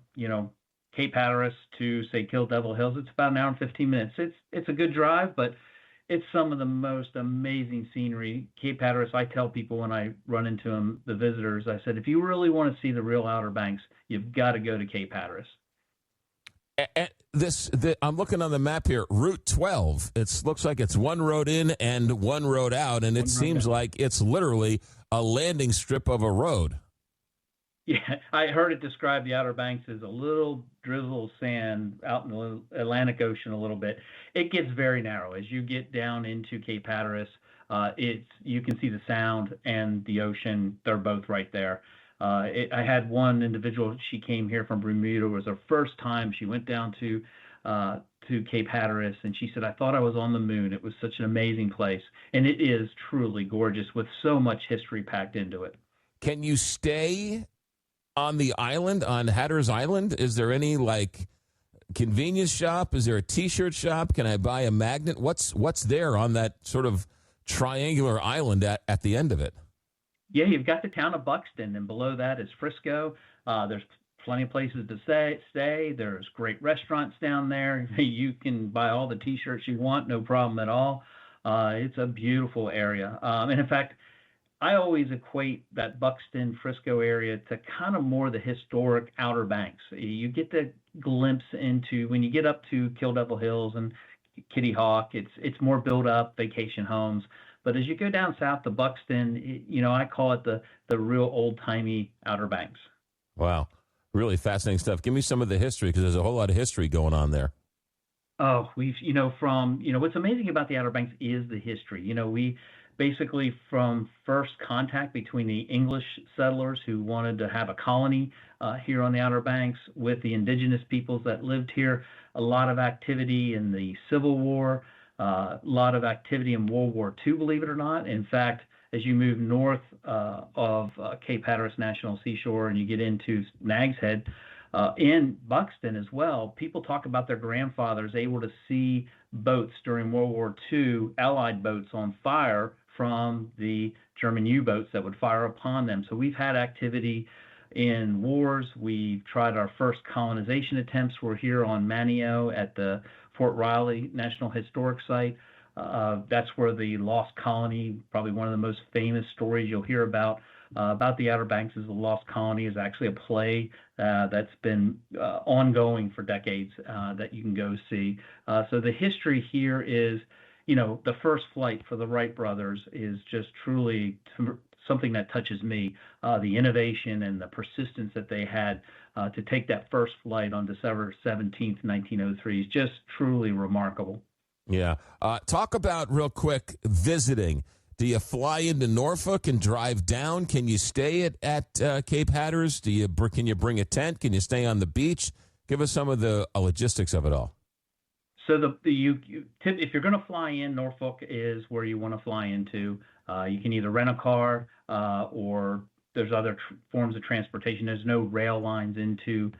Cape Hatteras to, say, Kill Devil Hills. It's about an hour and 15 minutes. It's a good drive, but it's some of the most amazing scenery. Cape Hatteras, I tell people when I run into them, the visitors, I said, if you really want to see the real Outer Banks, you've got to go to Cape Hatteras. I'm looking on the map here. Route 12. It looks like it's one road in and one road out, and it seems like it's literally a landing strip of a road. Yeah, I heard it described the Outer Banks as a little drizzle of sand out in the Atlantic Ocean a little bit. It gets very narrow as you get down into Cape Hatteras. You can see the Sound and the ocean. They're both right there. I had one individual, she came here from Bermuda. It was her first time. She went down to Cape Hatteras, and she said, I thought I was on the moon. It was such an amazing place. And it is truly gorgeous with so much history packed into it. Can you stay on the island, on Hatteras Island? Is there any, convenience shop? Is there a T-shirt shop? Can I buy a magnet? What's there on that sort of triangular island at the end of it? Yeah, you've got the town of Buxton, and below that is Frisco. There's plenty of places to stay. There's great restaurants down there. You can buy all the T-shirts you want, no problem at all. It's a beautiful area. And in fact, I always equate that Buxton, Frisco area to kind of more the historic Outer Banks. You get the glimpse into, when you get up to Kill Devil Hills and Kitty Hawk, it's more built up vacation homes. But as you go down south to Buxton, I call it the real old-timey Outer Banks. Wow. Really fascinating stuff. Give me some of the history, because there's a whole lot of history going on there. Oh, what's amazing about the Outer Banks is the history. We basically, from first contact between the English settlers who wanted to have a colony here on the Outer Banks with the indigenous peoples that lived here, a lot of activity in the Civil War, a lot of activity in World War II, believe it or not. In fact, as you move north of Cape Hatteras National Seashore and you get into Nag's Head, in Buxton as well, people talk about their grandfathers able to see boats during World War II, Allied boats on fire from the German U-boats that would fire upon them. So we've had activity in wars. We've tried our first colonization attempts. We're here on Manio at the Fort Raleigh National Historic Site. That's where the Lost Colony, probably one of the most famous stories you'll hear about the Outer Banks is the Lost Colony, is actually a play that's been ongoing for decades that you can go see. So the history here is, the first flight for the Wright brothers is just truly something that touches me. The innovation and the persistence that they had to take that first flight on December 17th, 1903 is just truly remarkable. Yeah. Talk about, real quick, visiting. Do you fly into Norfolk and drive down? Can you stay at Cape Hatteras? Can you bring a tent? Can you stay on the beach? Give us some of the logistics of it all. So if you're going to fly in, Norfolk is where you want to fly into. You can either rent a car or there's other forms of transportation. There's no rail lines into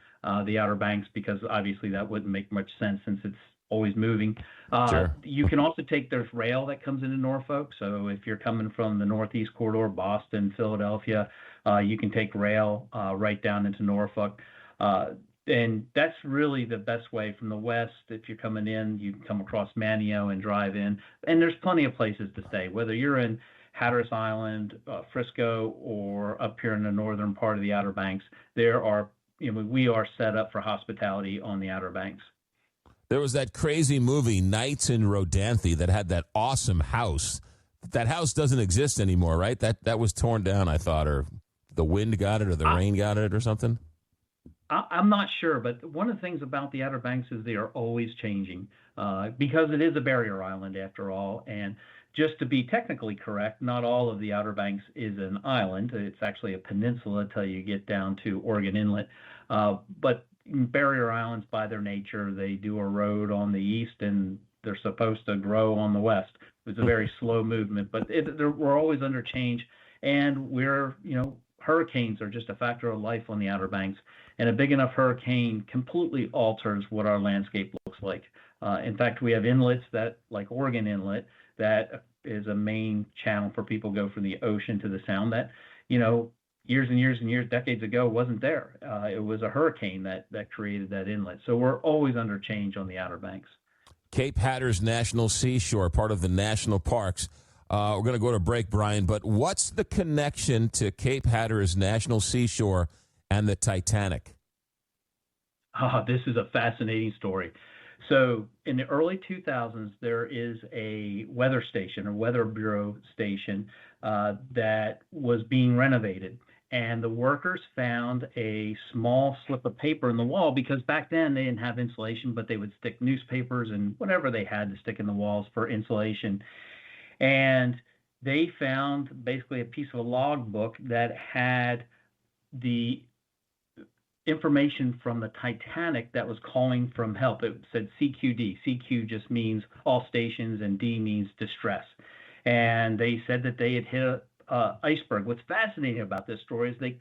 the Outer Banks because obviously that wouldn't make much sense since it's always moving. Sure. You can also there's rail that comes into Norfolk. So if you're coming from the Northeast Corridor, Boston, Philadelphia, you can take rail right down into Norfolk. And that's really the best way from the west. If you're coming in, you can come across Manio and drive in. And there's plenty of places to stay, whether you're in Hatteras Island, Frisco, or up here in the northern part of the Outer Banks. We are set up for hospitality on the Outer Banks. There was that crazy movie, Nights in Rodanthe, that had that awesome house. That house doesn't exist anymore, right? That was torn down, I thought, or the wind got it, or the rain got it, or something. I'm not sure, but one of the things about the Outer Banks is they are always changing because it is a barrier island after all. And just to be technically correct, not all of the Outer Banks is an island. It's actually a peninsula until you get down to Oregon Inlet. But barrier islands, by their nature, they do erode on the east and they're supposed to grow on the west. It's a very slow movement, but we're always under change. And hurricanes are just a factor of life on the Outer Banks. And a big enough hurricane completely alters what our landscape looks like. In fact, we have inlets like Oregon Inlet, that is a main channel for people to go from the ocean to the sound that, years and years and years, decades ago, wasn't there. It was a hurricane that created that inlet. So we're always under change on the Outer Banks. Cape Hatteras National Seashore, part of the national parks. We're going to go to break, Bryan, but what's the connection to Cape Hatteras National Seashore and the Titanic? This is a fascinating story. So in the early 2000s, there is a weather station, or weather bureau station, that was being renovated. And the workers found a small slip of paper in the wall, because back then they didn't have insulation, but they would stick newspapers and whatever they had to stick in the walls for insulation. And they found basically a piece of a logbook that had the information from the Titanic that was calling from help. It said CQD. CQ just means all stations, and D means distress. And they said that they had hit a iceberg. What's fascinating about this story is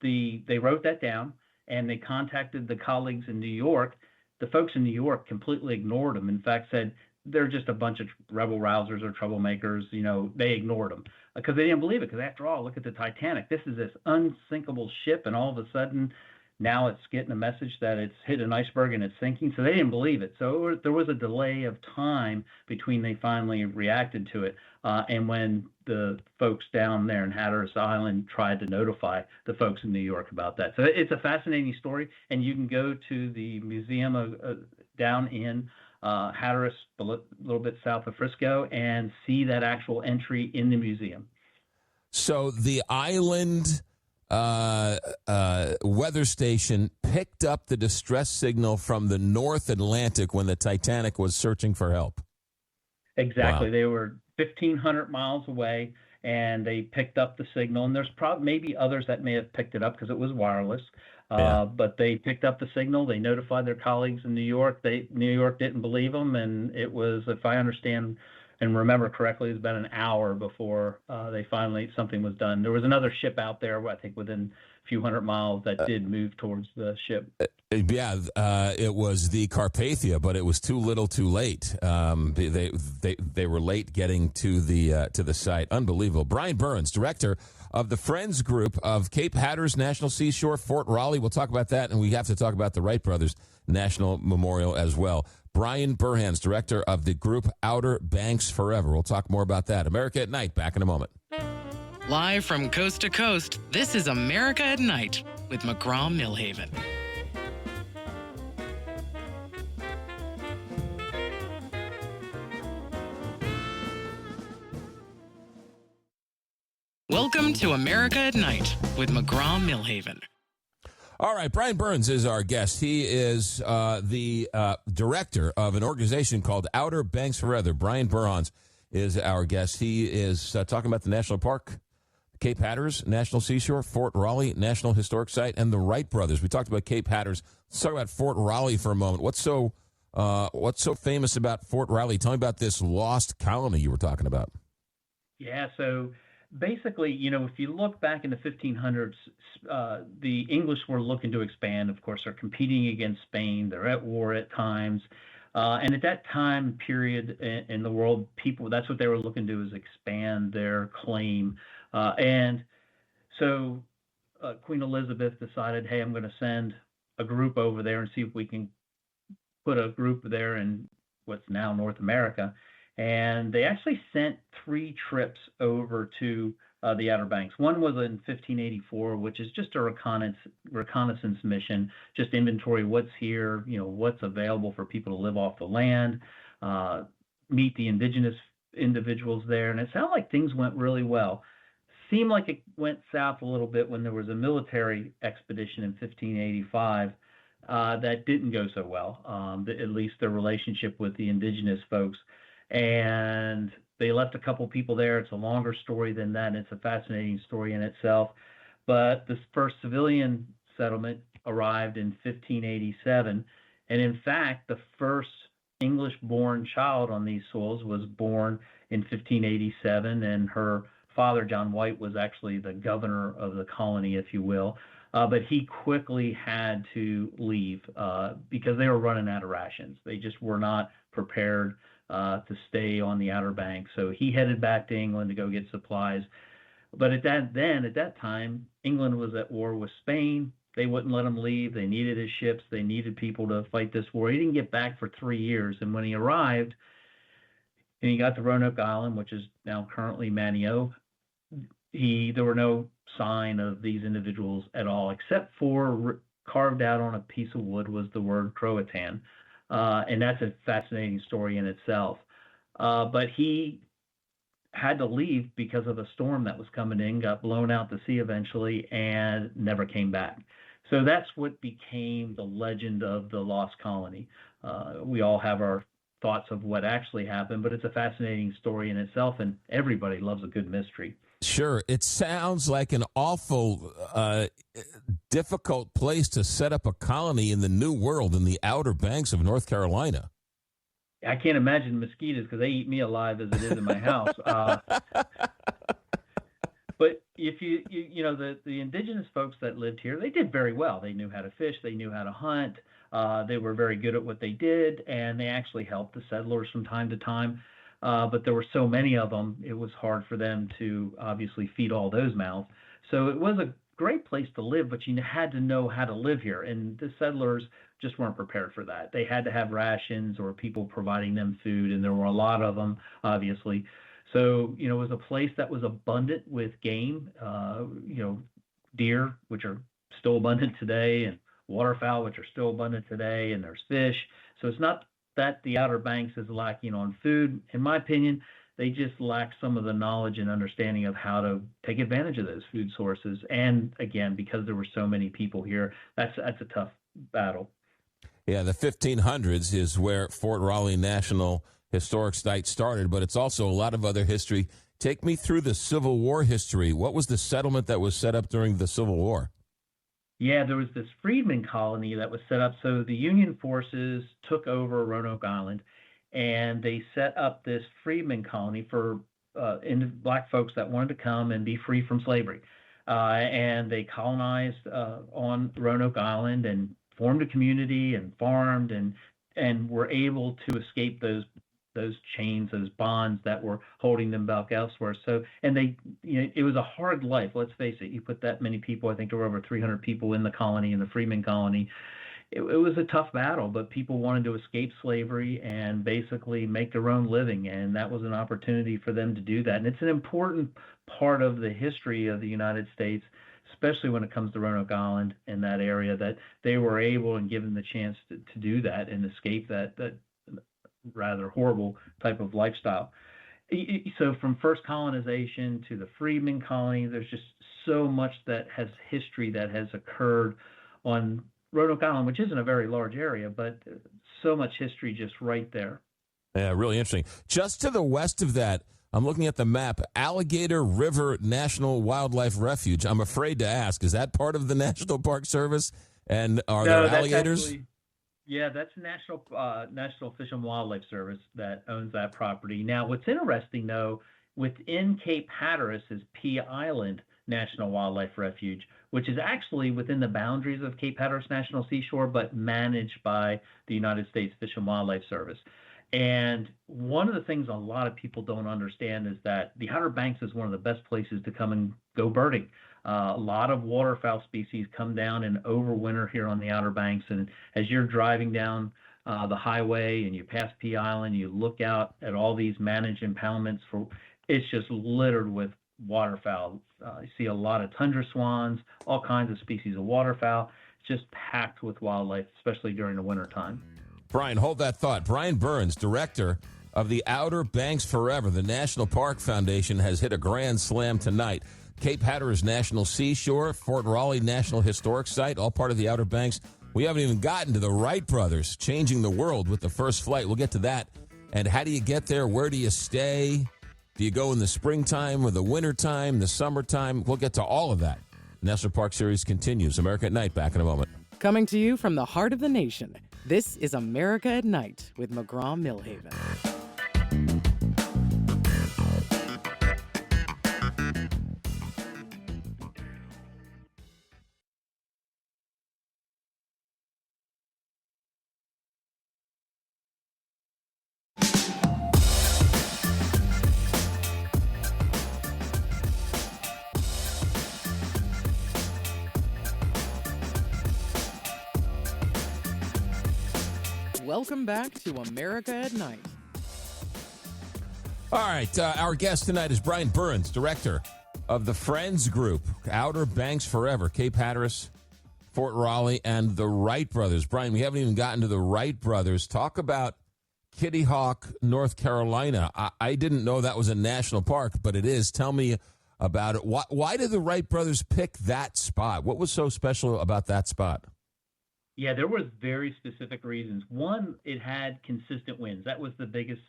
they wrote that down, and they contacted the colleagues in New York. The folks in New York completely ignored them. In fact, said they're just a bunch of rebel rousers or troublemakers. They ignored them because they didn't believe it. Because after all, look at the Titanic. This is this unsinkable ship, and all of a sudden, now it's getting a message that it's hit an iceberg and it's sinking. So they didn't believe it. So there was a delay of time between they finally reacted to it and when the folks down there in Hatteras Island tried to notify the folks in New York about that. So it's a fascinating story, and you can go to the museum down in Hatteras, a little bit south of Frisco, and see that actual entry in the museum. So the island weather station picked up the distress signal from the North Atlantic when the Titanic was searching for help. Exactly. Wow. They were 1,500 miles away, and they picked up the signal. And there's maybe others that may have picked it up because it was wireless. But they picked up the signal. They notified their colleagues in New York. New York didn't believe them, and it was, if I understand and remember correctly, it was about an hour before something was done. There was another ship out there, I think within a few hundred miles, that did move towards the ship. It was the Carpathia, but it was too little, too late. They were late getting to the site. Unbelievable. Bryan Burhans, director of the Friends Group of Cape Hatteras National Seashore, Fort Raleigh. We'll talk about that, and we have to talk about the Wright Brothers National Memorial as well. Bryan Burhans, director of the group Outer Banks Forever. We'll talk more about that. America at Night, back in a moment. Live from coast to coast, this is America at Night with McGraw Milhaven. Welcome to America at Night with McGraw Milhaven. All right, Bryan Burhans is our guest. He is the director of an organization called Outer Banks Forever. Bryan Burhans is our guest. He is talking about the national park, Cape Hatteras National Seashore, Fort Raleigh National Historic Site, and the Wright Brothers. We talked about Cape Hatteras. Let's talk about Fort Raleigh for a moment. What's so famous about Fort Raleigh? Tell me about this lost colony you were talking about. Yeah, so basically, if you look back in the 1500s, the English were looking to expand. Of course, they're competing against Spain. They're at war at times. And at that time period in the world, that's what they were looking to do, is expand their claim. And so Queen Elizabeth decided, hey, I'm going to send a group over there and see if we can put a group there in what's now North America. And they actually sent 3 trips over to the Outer Banks. One was in 1584, which is just a reconnaissance mission, just inventory what's here, what's available for people to live off the land, meet the indigenous individuals there. And it sounded like things went really well. seemed like it went south a little bit when there was a military expedition in 1585 that didn't go so well, at least their relationship with the indigenous folks. And they left a couple people there. It's a longer story than that, and it's a fascinating story in itself. But the first civilian settlement arrived in 1587. And in fact, the first English-born child on these soils was born in 1587, and her father, John White, was actually the governor of the colony, if you will. But he quickly had to leave because they were running out of rations. They just were not prepared to stay on the Outer Banks. So he headed back to England to go get supplies. But at that time, England was at war with Spain. They wouldn't let him leave. They needed his ships. They needed people to fight this war. He didn't get back for 3 years. And when he arrived, and he got to Roanoke Island, which is now currently Manio, there were no sign of these individuals at all, except for carved out on a piece of wood was the word Croatan. And that's a fascinating story in itself. But he had to leave because of a storm that was coming in, got blown out to sea eventually, and never came back. So that's what became the legend of the Lost Colony. We all have our thoughts of what actually happened, but it's a fascinating story in itself, and everybody loves a good mystery. Sure. It sounds like an awful, difficult place to set up a colony in the New World in the Outer Banks of North Carolina. I can't imagine mosquitoes because they eat me alive as it is in my house. But if you know, the indigenous folks that lived here, they did very well. They knew how to fish. They knew how to hunt. They were very good at what they did, and they actually helped the settlers from time to time. But there were so many of them, it was hard for them to obviously feed all those mouths. So it was a great place to live, but you had to know how to live here. And the settlers just weren't prepared for that. They had to have rations or people providing them food, and there were a lot of them, obviously. So, it was a place that was abundant with game, deer, which are still abundant today, and waterfowl, which are still abundant today, and there's fish. So it's not that the Outer Banks is lacking on food. In my opinion, they just lack some of the knowledge and understanding of how to take advantage of those food sources. And again, because there were so many people here, that's a tough battle. Yeah, the 1500s is where Fort Raleigh National Historic Site started, but it's also a lot of other history. Take me through the Civil War history. What was the settlement that was set up during the Civil War? Yeah, there was this freedmen colony that was set up. So the Union forces took over Roanoke Island, and they set up this freedmen colony for black folks that wanted to come and be free from slavery. And they colonized on Roanoke Island and formed a community and farmed and were able to escape those chains, those bonds that were holding them back elsewhere. So, and it was a hard life. Let's face it. You put that many people, I think there were over 300 people in the colony, in the freedmen colony. It was a tough battle, but people wanted to escape slavery and basically make their own living. And that was an opportunity for them to do that. And it's an important part of the history of the United States, especially when it comes to Roanoke Island and that area, that they were able and given the chance to do that and escape that rather horrible type of lifestyle. So from first colonization to the freedmen colony, there's just so much that has history that has occurred on Roanoke Island, which isn't a very large area, but so much history just right there. Yeah, really interesting. Just to the west of that, I'm looking at the map, Alligator River National Wildlife Refuge. I'm afraid to ask, is that part of the National Park Service? And are there alligators? Yeah, that's National Fish and Wildlife Service that owns that property. Now, what's interesting, though, within Cape Hatteras is Pea Island National Wildlife Refuge, which is actually within the boundaries of Cape Hatteras National Seashore, but managed by the United States Fish and Wildlife Service. And one of the things a lot of people don't understand is that the Outer Banks is one of the best places to come and go birding. A lot of waterfowl species come down and overwinter here on the Outer Banks. And as you're driving down the highway and you pass Pea Island, you look out at all these managed impoundments. It's just littered with waterfowl. You see a lot of tundra swans, all kinds of species of waterfowl. It's just packed with wildlife, especially during the wintertime. Bryan, hold that thought. Bryan Burhans, director of the Outer Banks Forever, the National Park Foundation, has hit a grand slam tonight. Cape Hatteras National Seashore, Fort Raleigh National Historic Site, all part of the Outer Banks. We haven't even gotten to the Wright Brothers changing the world with the first flight. We'll get to that. And how do you get there? Where do you stay? Do you go in the springtime or the wintertime, the summertime? We'll get to all of that. National Park Series continues. America at Night, back in a moment. Coming to you from the heart of the nation, this is America at Night with McGraw Milhaven. Welcome back to America at Night. All right, our guest tonight is Bryan Burhans, director of the Friends Group, Outer Banks Forever, Cape Hatteras, Fort Raleigh, and the Wright Brothers. Bryan, we haven't even gotten to the Wright Brothers. Talk about Kitty Hawk, North Carolina. I didn't know that was a national park, but it is. Tell me about it. Why did the Wright Brothers pick that spot? What was so special about that spot? Yeah, there was very specific reasons. One, it had consistent winds. That was the biggest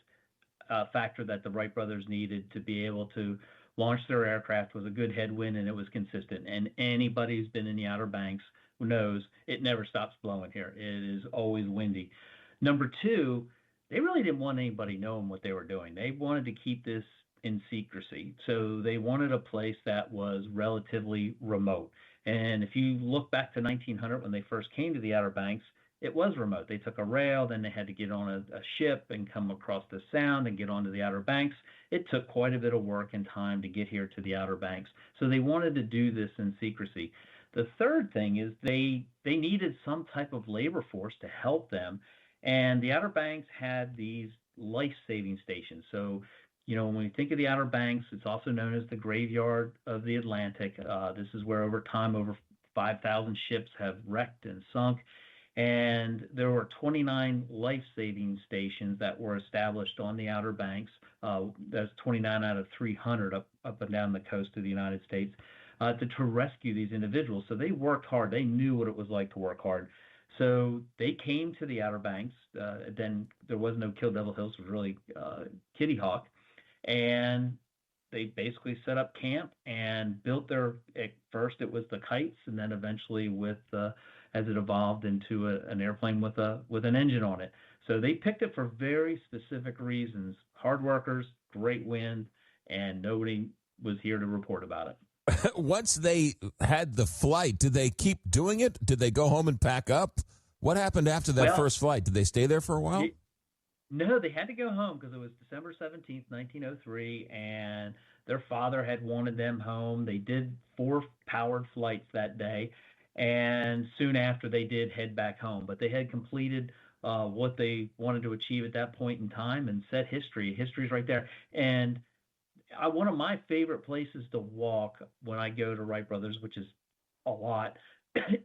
factor that the Wright brothers needed to be able to launch their aircraft, was a good headwind, and it was consistent. And anybody who's been in the Outer Banks knows it never stops blowing here. It is always windy. Number two, they really didn't want anybody knowing what they were doing. They wanted to keep this in secrecy. So they wanted a place that was relatively remote. And if you look back to 1900, when they first came to the Outer Banks, it was remote. They took a rail, then they had to get on a ship and come across the Sound and get onto the Outer Banks. It took quite a bit of work and time to get here to the Outer Banks. So they wanted to do this in secrecy. The third thing is they needed some type of labor force to help them. And the Outer Banks had these life-saving stations. So when we think of the Outer Banks, it's also known as the graveyard of the Atlantic. This is where over time, over 5,000 ships have wrecked and sunk. And there were 29 life-saving stations that were established on the Outer Banks. That's 29 out of 300 up and down the coast of the United States to rescue these individuals. So they worked hard. They knew what it was like to work hard. So they came to the Outer Banks. Then there was no Kill Devil Hills. It was really Kitty Hawk. And they basically set up camp and built at first it was the kites, and then eventually as it evolved into an airplane with an engine on it. So they picked it for very specific reasons. Hard workers, great wind, and nobody was here to report about it. Once they had the flight, did they keep doing it? Did they go home and pack up? What happened after that first flight? Did they stay there for a while? No, they had to go home because it was December 17th, 1903, and their father had wanted them home. They did 4 powered flights that day, and soon after they did head back home. But they had completed what they wanted to achieve at that point in time and set history. History's right there. And one of my favorite places to walk when I go to Wright Brothers, which is a lot,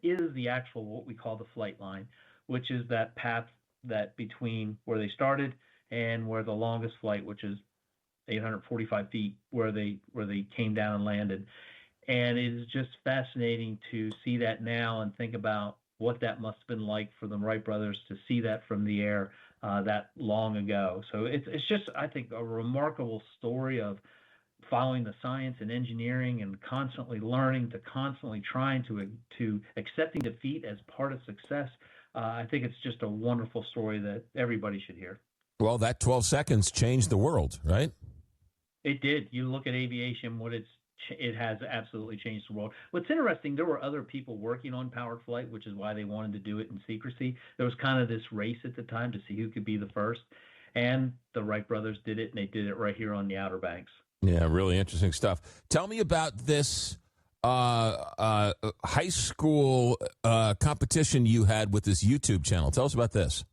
is the actual what we call the flight line, which is that path that between where they started and where the longest flight, which is 845 feet, where they came down and landed. And it is just fascinating to see that now and think about what that must have been like for the Wright brothers to see that from the air that long ago. So it's just, I think, a remarkable story of following the science and engineering and constantly learning, to constantly trying to accepting defeat as part of success. I think it's just a wonderful story that everybody should hear. Well, that 12 seconds changed the world, right? It did. You look at aviation, it has absolutely changed the world. What's interesting, there were other people working on powered flight, which is why they wanted to do it in secrecy. There was kind of this race at the time to see who could be the first. And the Wright brothers did it, and they did it right here on the Outer Banks. Yeah, really interesting stuff. Tell me about this high school competition you had with this YouTube channel. Tell us about this.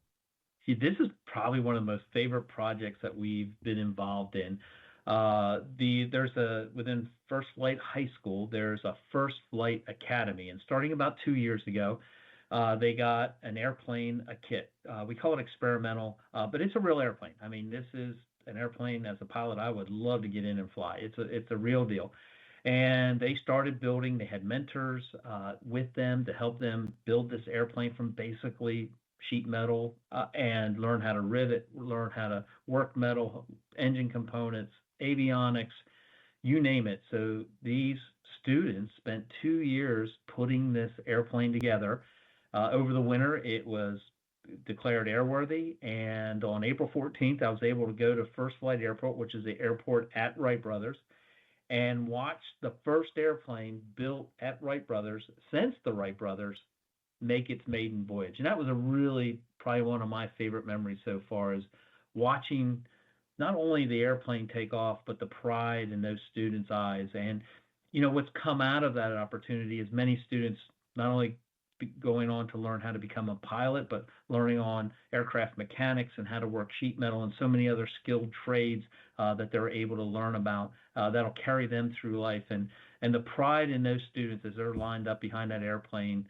See, this is probably one of the most favorite projects that we've been involved in. Within First Flight High School, there's a First Flight Academy, and starting about 2 years ago, they got an airplane, a kit. We call it experimental, but it's a real airplane. I mean, this is an airplane as a pilot I would love to get in and fly. It's a real deal. And they started building. They had mentors with them to help them build this airplane from basically sheet metal and learn how to rivet, learn how to work metal, engine components, avionics, you name it. So these students spent 2 years putting this airplane together. Over the winter, it was declared airworthy, and on April 14th, I was able to go to First Flight Airport, which is the airport at Wright Brothers, and watch the first airplane built at Wright Brothers since the Wright Brothers make its maiden voyage. And that was a really probably one of my favorite memories so far, is watching not only the airplane take off, but the pride in those students' eyes. And, you know, what's come out of that opportunity is many students not only going on to learn how to become a pilot, but learning on aircraft mechanics and how to work sheet metal and so many other skilled trades that they're able to learn about that'll carry them through life. And the pride in those students as they're lined up behind that airplane.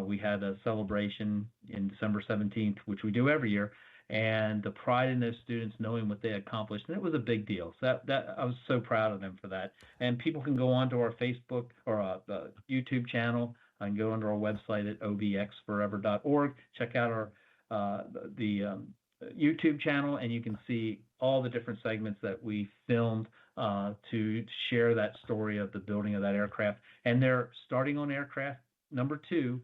We had a celebration in December 17th, which we do every year, and the pride in those students knowing what they accomplished, and it was a big deal. So that I was so proud of them for that. And people can go onto our Facebook or YouTube channel and go onto our website at obxforever.org. Check out our the YouTube channel, and you can see all the different segments that we filmed to share that story of the building of that aircraft. And they're starting on aircraft number 2.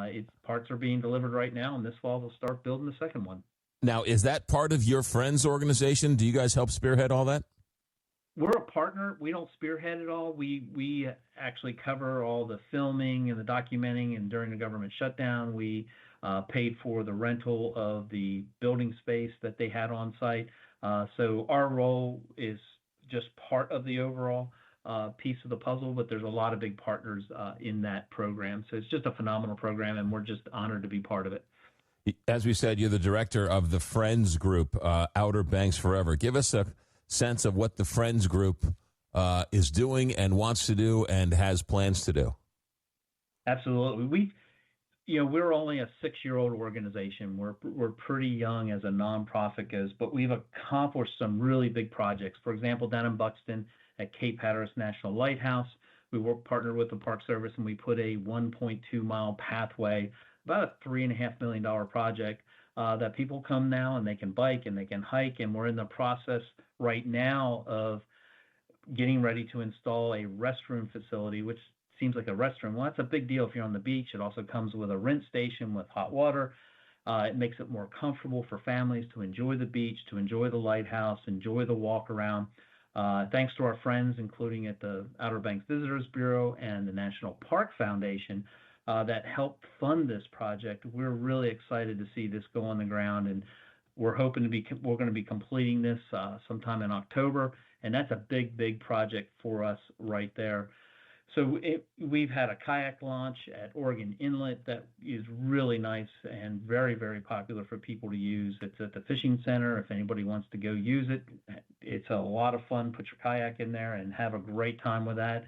Its parts are being delivered right now, and this fall they'll start building the second one. Now, is that part of your friends organization? Do you guys help spearhead all that? We're a partner. We don't spearhead it all. We actually cover all the filming and the documenting, and during the government shutdown, we paid for the rental of the building space that they had on site. So our role is just part of the overall piece of the puzzle, but there's a lot of big partners in that program. So it's just a phenomenal program, and we're just honored to be part of it. As we said, you're the director of the Friends Group, Outer Banks Forever. Give us a sense of what the Friends Group is doing and wants to do and has plans to do. Absolutely. We're only a 6-year-old organization. We're pretty young as a nonprofit goes, but we've accomplished some really big projects. For example, down in Buxton at Cape Hatteras National Lighthouse, we partnered with the Park Service, and we put a 1.2-mile pathway, about a $3.5 million project that people come now and they can bike and they can hike. And we're in the process right now of getting ready to install a restroom facility, which seems like a restroom. Well, that's a big deal if you're on the beach. It also comes with a rinse station with hot water. It makes it more comfortable for families to enjoy the beach, to enjoy the lighthouse, enjoy the walk around. Thanks to our friends, including at the Outer Banks Visitors Bureau and the National Park Foundation, that helped fund this project. We're really excited to see this go on the ground, and we're going to be completing this sometime in October, and that's a big project for us right there. So we've had a kayak launch at Oregon Inlet that is really nice and very, very popular for people to use. It's at the fishing center. If anybody wants to go use it, it's a lot of fun. Put your kayak in there and have a great time with that.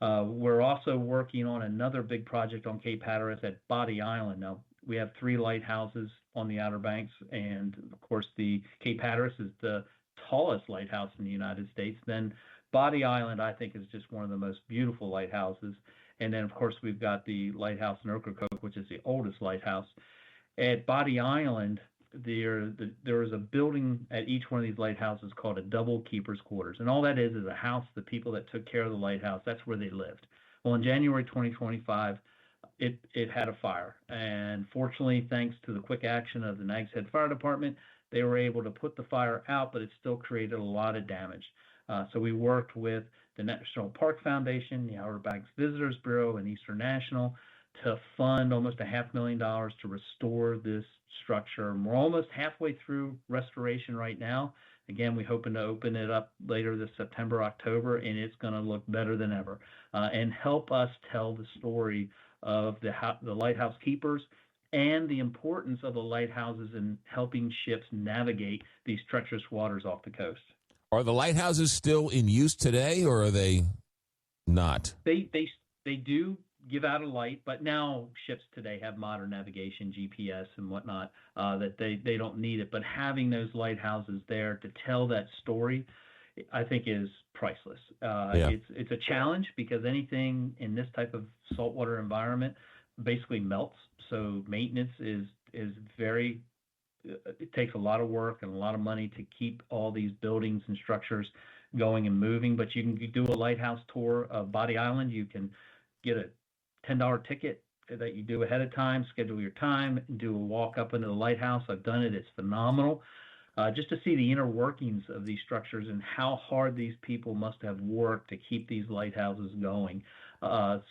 We're also working on another big project on Cape Hatteras at Body Island. Now, we have 3 lighthouses on the Outer Banks, and of course, the Cape Hatteras is the tallest lighthouse in the United States. Then Body Island, I think, is just one of the most beautiful lighthouses. And then, of course, we've got the lighthouse in Ocracoke, which is the oldest lighthouse. At Body Island, there is a building at each one of these lighthouses called a double keeper's quarters. And all that is a house, the people that took care of the lighthouse, that's where they lived. Well, in January 2025, it had a fire. And fortunately, thanks to the quick action of the Nags Head Fire Department, they were able to put the fire out, but it still created a lot of damage. So we worked with the National Park Foundation, the Outer Banks Visitors Bureau, and Eastern National to fund almost $500,000 to restore this structure. And we're almost halfway through restoration right now. Again, we're hoping to open it up later this September, October, and it's going to look better than ever and help us tell the story of the lighthouse keepers and the importance of the lighthouses in helping ships navigate these treacherous waters off the coast. Are the lighthouses still in use today, or are they not? They do give out a light, but now ships today have modern navigation, GPS and whatnot, that they don't need it. But having those lighthouses there to tell that story I think is priceless. Yeah. It's a challenge because anything in this type of saltwater environment basically melts. So maintenance is very, it takes a lot of work and a lot of money to keep all these buildings and structures going and moving. But you can do a lighthouse tour of Body Island. You can get a $10 ticket that you do ahead of time, schedule your time, and do a walk up into the lighthouse. I've done it. It's phenomenal. Just to see the inner workings of these structures and how hard these people must have worked to keep these lighthouses going.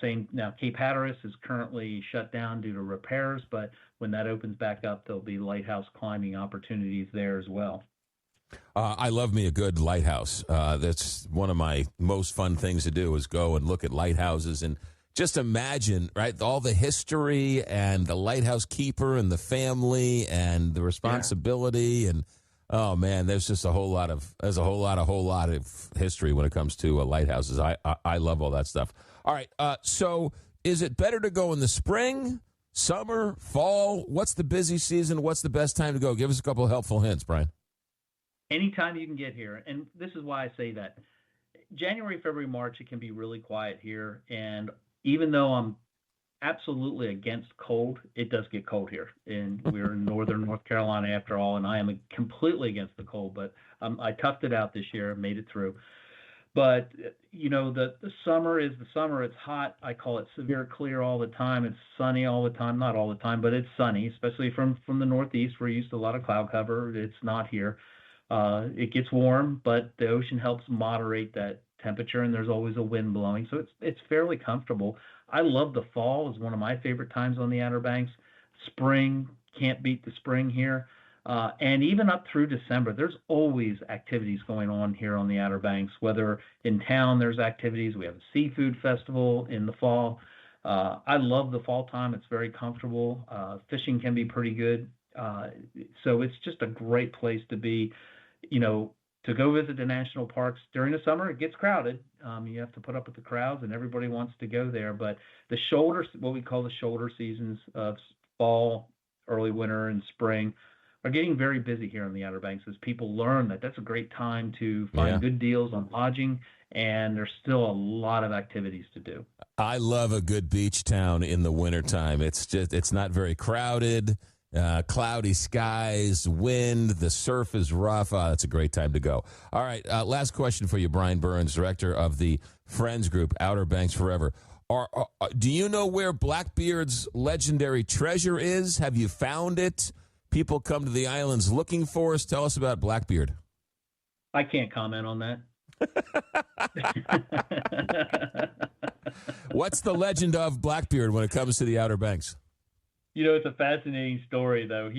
Same now, Cape Hatteras is currently shut down due to repairs, but when that opens back up, there'll be lighthouse climbing opportunities there as well. I love me a good lighthouse. That's one of my most fun things to do is go and look at lighthouses and just imagine, right, all the history and the lighthouse keeper and the family and the responsibility and oh man, there's a whole lot of history when it comes to lighthouses. I love all that stuff. All right, so is it better to go in the spring, summer, fall? What's the busy season? What's the best time to go? Give us a couple of helpful hints, Bryan. Anytime you can get here, and this is why I say that. January, February, March, it can be really quiet here, and even though I'm absolutely against cold, it does get cold here, and we're in northern North Carolina after all, and I am completely against the cold, but I toughed it out this year, made it through. But the summer is the summer. It's hot. I call it severe clear all the time. It's sunny all the time, not all the time, but it's sunny, especially from the Northeast. We're used to a lot of cloud cover. It's not here. It gets warm, but the ocean helps moderate that temperature, and there's always a wind blowing, so it's fairly comfortable. I love the fall. Is one of my favorite times on the Outer Banks. Spring, can't beat the spring here. And even up through December, there's always activities going on here on the Outer Banks, whether in town there's activities. We have a seafood festival in the fall. I love the fall time. It's very comfortable. Fishing can be pretty good. So it's just a great place to be, to go visit the national parks. During the summer, it gets crowded. You have to put up with the crowds, and everybody wants to go there. But the what we call the shoulder seasons of fall, early winter, and spring are getting very busy here on the Outer Banks as people learn that that's a great time to find good deals on lodging, and there's still a lot of activities to do. I love a good beach town in the wintertime. It's not very crowded. Cloudy skies, wind, the surf is rough. It's a great time to go. All right, last question for you, Bryan Burhans, director of the Friends Group, Outer Banks Forever. Do you know where Blackbeard's legendary treasure is? Have you found it? People come to the islands looking for us. Tell us about Blackbeard. I can't comment on that. What's the legend of Blackbeard when it comes to the Outer Banks? It's a fascinating story, though.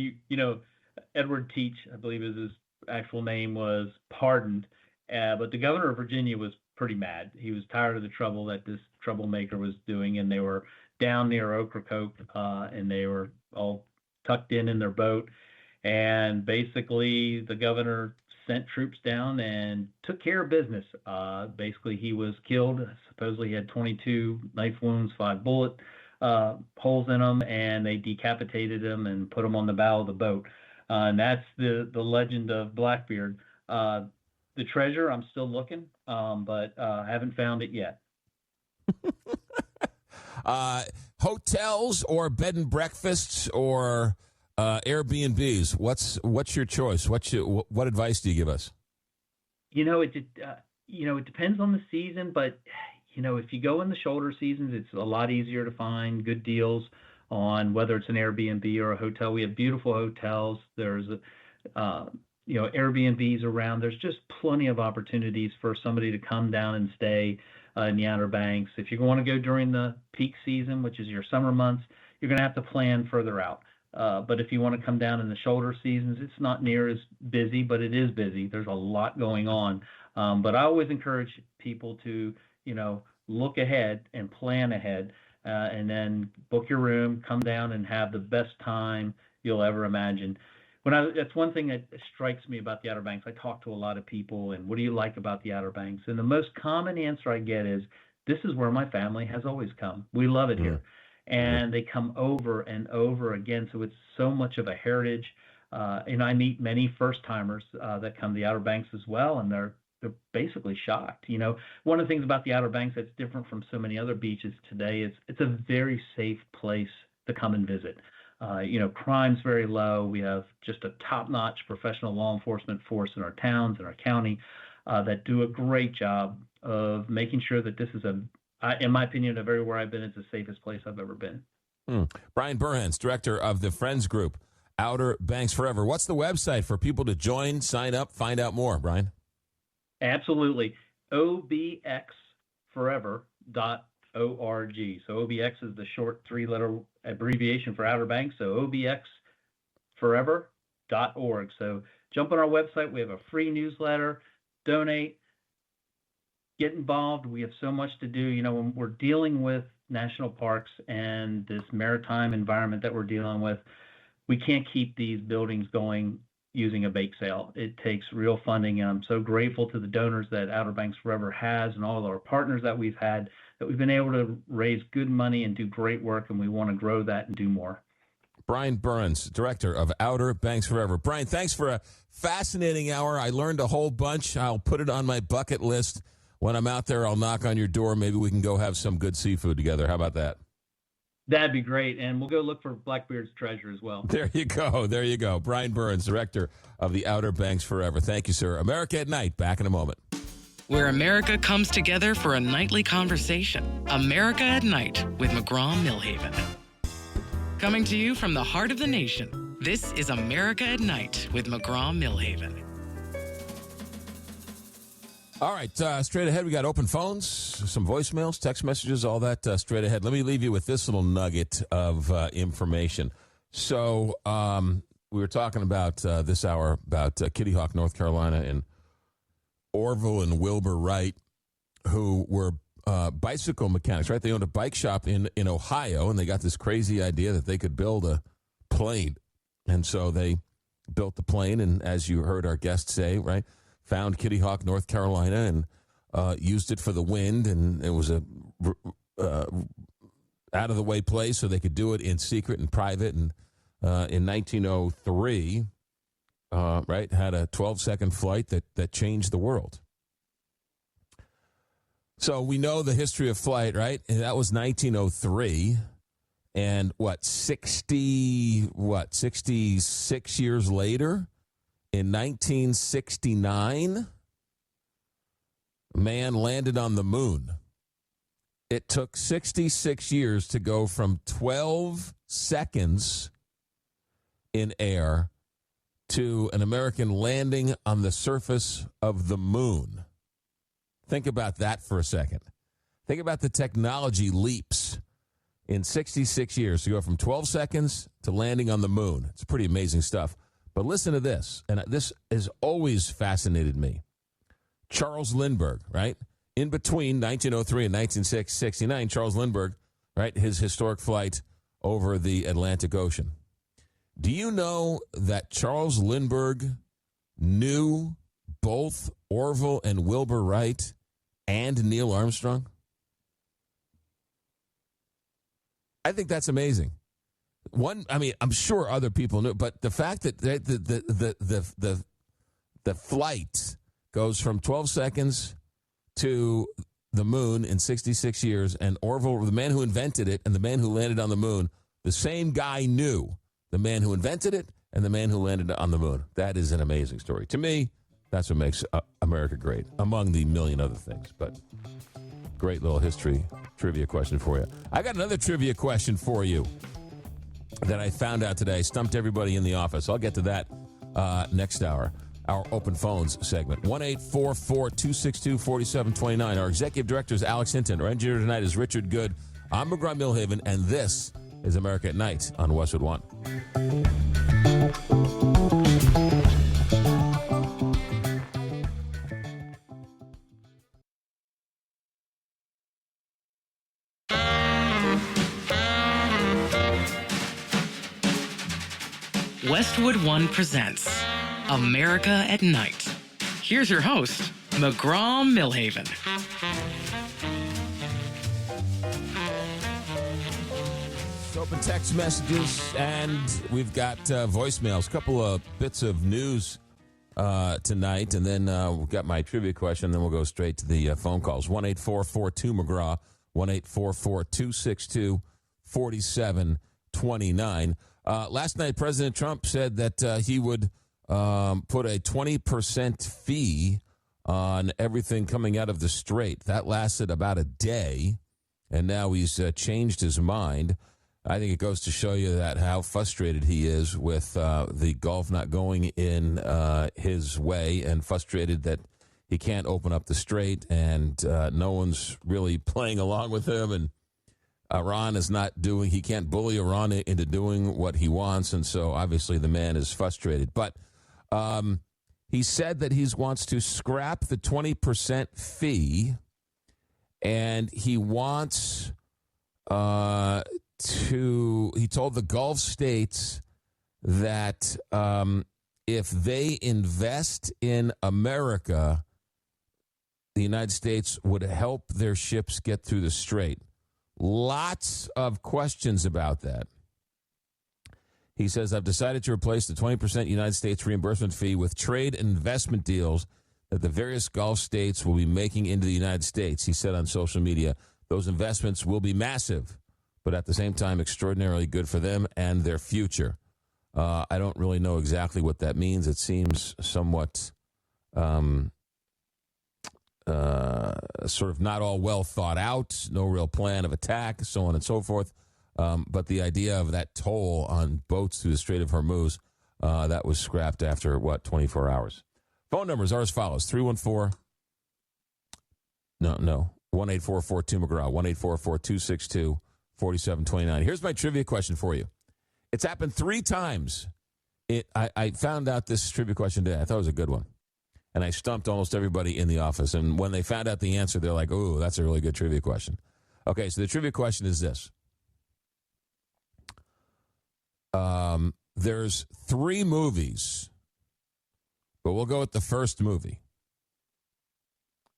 Edward Teach, I believe is his actual name, was pardoned, but the governor of Virginia was pretty mad. He was tired of the trouble that this troublemaker was doing, and they were down near Ocracoke, and they were all tucked in their boat. And basically, the governor sent troops down and took care of business. Basically, he was killed. Supposedly, he had 22 knife wounds, 5 bullet holes in them, and they decapitated him and put him on the bow of the boat. And that's the legend of Blackbeard. The treasure, I'm still looking, but I haven't found it yet. Hotels or bed and breakfasts or Airbnbs? What's your choice? What advice do you give us? It depends on the season, but if you go in the shoulder seasons, it's a lot easier to find good deals on whether it's an Airbnb or a hotel. We have beautiful hotels. There's Airbnbs around. There's just plenty of opportunities for somebody to come down and stay in the Outer Banks. If you want to go during the peak season, which is your summer months, you're going to have to plan further out. But if you want to come down in the shoulder seasons, it's not near as busy, but it is busy. There's a lot going on. But I always encourage people to, look ahead and plan ahead, and then book your room, come down and have the best time you'll ever imagine. That's one thing that strikes me about the Outer Banks. I talk to a lot of people, and what do you like about the Outer Banks? And the most common answer I get is, this is where my family has always come. We love it here. And they come over and over again. So it's so much of a heritage. And I meet many first-timers that come to the Outer Banks as well, and they're they're basically shocked. One of the things about the Outer Banks that's different from so many other beaches today is it's a very safe place to come and visit. Crime's very low. We have just a top-notch professional law enforcement force in our towns and our county that do a great job of making sure that this is in my opinion, everywhere I've been, it's the safest place I've ever been. Bryan Burhans, director of the Friends Group, Outer Banks Forever. What's the website for people to join, sign up, find out more, Bryan? Absolutely. obxforever.org. So OBX is the short 3-letter abbreviation for Outer Banks. So obxforever.org. So jump on our website. We have a free newsletter. Donate. Get involved. We have so much to do. When we're dealing with national parks and this maritime environment that we're dealing with, we can't keep these buildings going using a bake sale. It takes real funding, and I'm so grateful to the donors that Outer Banks Forever has and all of our partners that we've had, that we've been able to raise good money and do great work, and we want to grow that and do more. Bryan Burhans, director of Outer Banks Forever. Bryan, thanks for a fascinating hour. I learned a whole bunch. I'll put it on my bucket list. When I'm out there, I'll knock on your door. Maybe we can go have some good seafood together. How about that? That'd be great. And we'll go look for Blackbeard's treasure as well. There you go. There you go. Bryan Burhans, director of the Outer Banks Forever. Thank you, sir. America at Night. Back in a moment. Where America comes together for a nightly conversation. America at Night with McGraw Milhaven. Coming to you from the heart of the nation, this is America at Night with McGraw Milhaven. All right, straight ahead, we got open phones, some voicemails, text messages, all that straight ahead. Let me leave you with this little nugget of information. So we were talking about this hour about Kitty Hawk, North Carolina, and Orville and Wilbur Wright, who were bicycle mechanics, right? They owned a bike shop in Ohio, and they got this crazy idea that they could build a plane. And so they built the plane, and as you heard our guest say, right, found Kitty Hawk, North Carolina, and used it for the wind, and it was a out-of-the-way place, so they could do it in secret and private. And in 1903, right, had a 12-second flight that changed the world. So we know the history of flight, right? And that was 1903. And 66 years later, in 1969, man landed on the moon. It took 66 years to go from 12 seconds in air to an American landing on the surface of the moon. Think about that for a second. Think about the technology leaps in 66 years to go from 12 seconds to landing on the moon. It's pretty amazing stuff. But listen to this, and this has always fascinated me. Charles Lindbergh, right? In between 1903 and 1969, Charles Lindbergh, right, his historic flight over the Atlantic Ocean. Do you know that Charles Lindbergh knew both Orville and Wilbur Wright and Neil Armstrong? I think that's amazing. I'm sure other people knew, but the fact that the flight goes from 12 seconds to the moon in 66 years, and Orville, the man who invented it, and the man who landed on the moon, the same guy knew the man who invented it and the man who landed on the moon. That is an amazing story. To me, that's what makes America great, among the million other things. But great little history trivia question for you. I got another trivia question for you that I found out today. Stumped everybody in the office. I'll get to that next hour. Our open phones segment. 1-844-262-4729. Our executive director is Alex Hinton. Our engineer tonight is Richard Good. I'm McGraw Milhaven, and this is America at Night on Westwood One. Westwood One presents America at Night. Here's your host, McGraw Milhaven. Open text messages, and we've got voicemails. A couple of bits of news tonight, and then we've got my trivia question, then we'll go straight to the phone calls. 1-844-2-McGraw, 1-844-262-4729. Last night, President Trump said that he would put a 20% fee on everything coming out of the strait. That lasted about a day, and now he's changed his mind. I think it goes to show you that how frustrated he is with the Gulf not going in his way, and frustrated that he can't open up the strait, and no one's really playing along with him, and Iran is not doing, he can't bully Iran into doing what he wants, and so obviously the man is frustrated. But he said that he wants to scrap the 20% fee, and he wants he told the Gulf states that if they invest in America, the United States would help their ships get through the strait. Lots of questions about that. He says, I've decided to replace the 20% United States reimbursement fee with trade and investment deals that the various Gulf states will be making into the United States. He said on social media, those investments will be massive, but at the same time, extraordinarily good for them and their future. I don't really know exactly what that means. It seems somewhat sort of not all well thought out, no real plan of attack, so on and so forth. But the idea of that toll on boats through the Strait of Hormuz, that was scrapped after, 24 hours. Phone numbers are as follows, 1-844-2-McGraw, 1-844-262-4729. Here's my trivia question for you. It's happened 3 times. I found out this trivia question today. I thought it was a good one. And I stumped almost everybody in the office. And when they found out the answer, they're like, oh, that's a really good trivia question. Okay, so the trivia question is this. There's 3 movies, but we'll go with the first movie.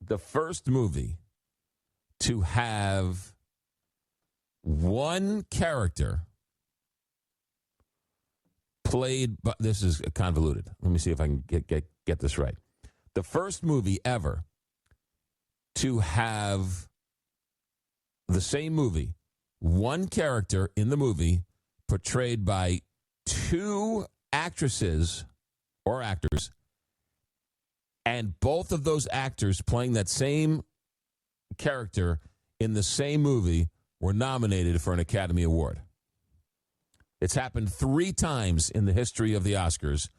The first movie to have one character played by, this is convoluted. Let me see if I can get this right. The first movie ever to have the same movie, one character in the movie portrayed by 2 actresses or actors, and both of those actors playing that same character in the same movie were nominated for an Academy Award. It's happened 3 times in the history of the Oscars.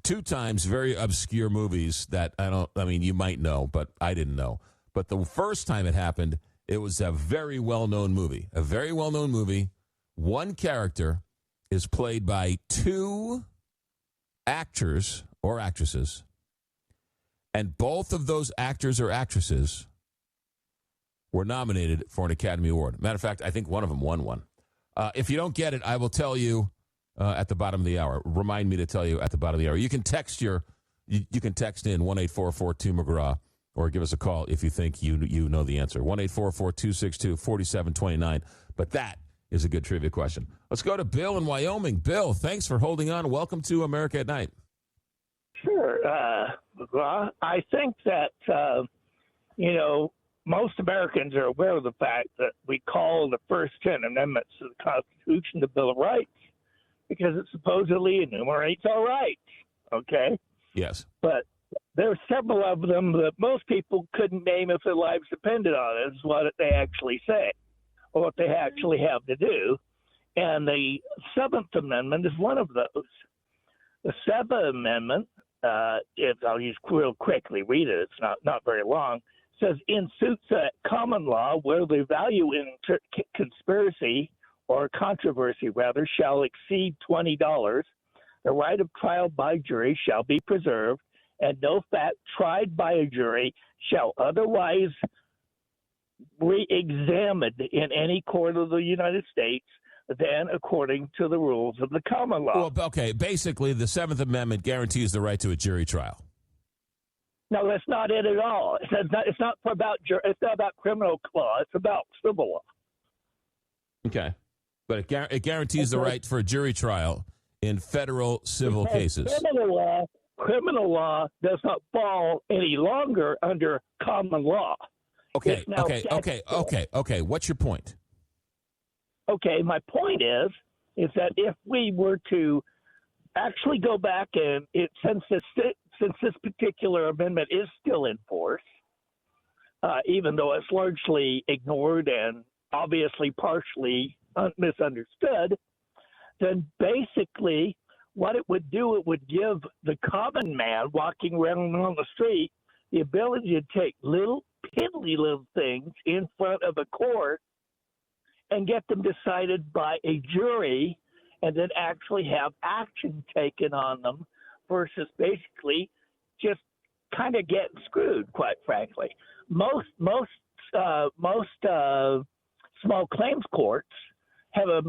2 times very obscure movies that you might know, but I didn't know. But the first time it happened, it was a very well-known movie. A very well-known movie. One character is played by 2 actors or actresses, and both of those actors or actresses were nominated for an Academy Award. Matter of fact, I think one of them won one. If you don't get it, I will tell you at the bottom of the hour. Remind me to tell you at the bottom of the hour. You can text you can text in 1-844-2-McGraw, or give us a call if you think you know the answer. 1-844-262-4729. But that is a good trivia question. Let's go to Bill in Wyoming. Bill, thanks for holding on. Welcome to America at Night. Sure. McGraw, I think that, most Americans are aware of the fact that we call the first 10 amendments to the Constitution the Bill of Rights because it supposedly enumerates our rights, okay? Yes. But there are several of them that most people couldn't name if their lives depended on it, is what they actually say or what they actually have to do. And the 7th Amendment is one of those. The 7th Amendment, I'll just real quickly read it, it's not very long, says in suits at common law where the value in conspiracy or controversy rather shall exceed $20, the right of trial by jury shall be preserved, and no fact tried by a jury shall otherwise re-examined in any court of the United States than according to the rules of the common law. Well, okay, basically the 7th Amendment guarantees the right to a jury trial. No, that's not it at all. It's not about criminal law. It's about civil law. Okay, but it guarantees the right for a jury trial in federal civil cases. Criminal law criminal law does not fall any longer under common law. Okay. What's your point? Okay, my point is that if we were to actually go back and since this particular amendment is still in force, even though it's largely ignored and obviously partially misunderstood, then basically what it would do, it would give the common man walking around on the street the ability to take little piddly little things in front of a court and get them decided by a jury and then actually have action taken on them versus basically just kind of getting screwed, quite frankly. Most small claims courts have a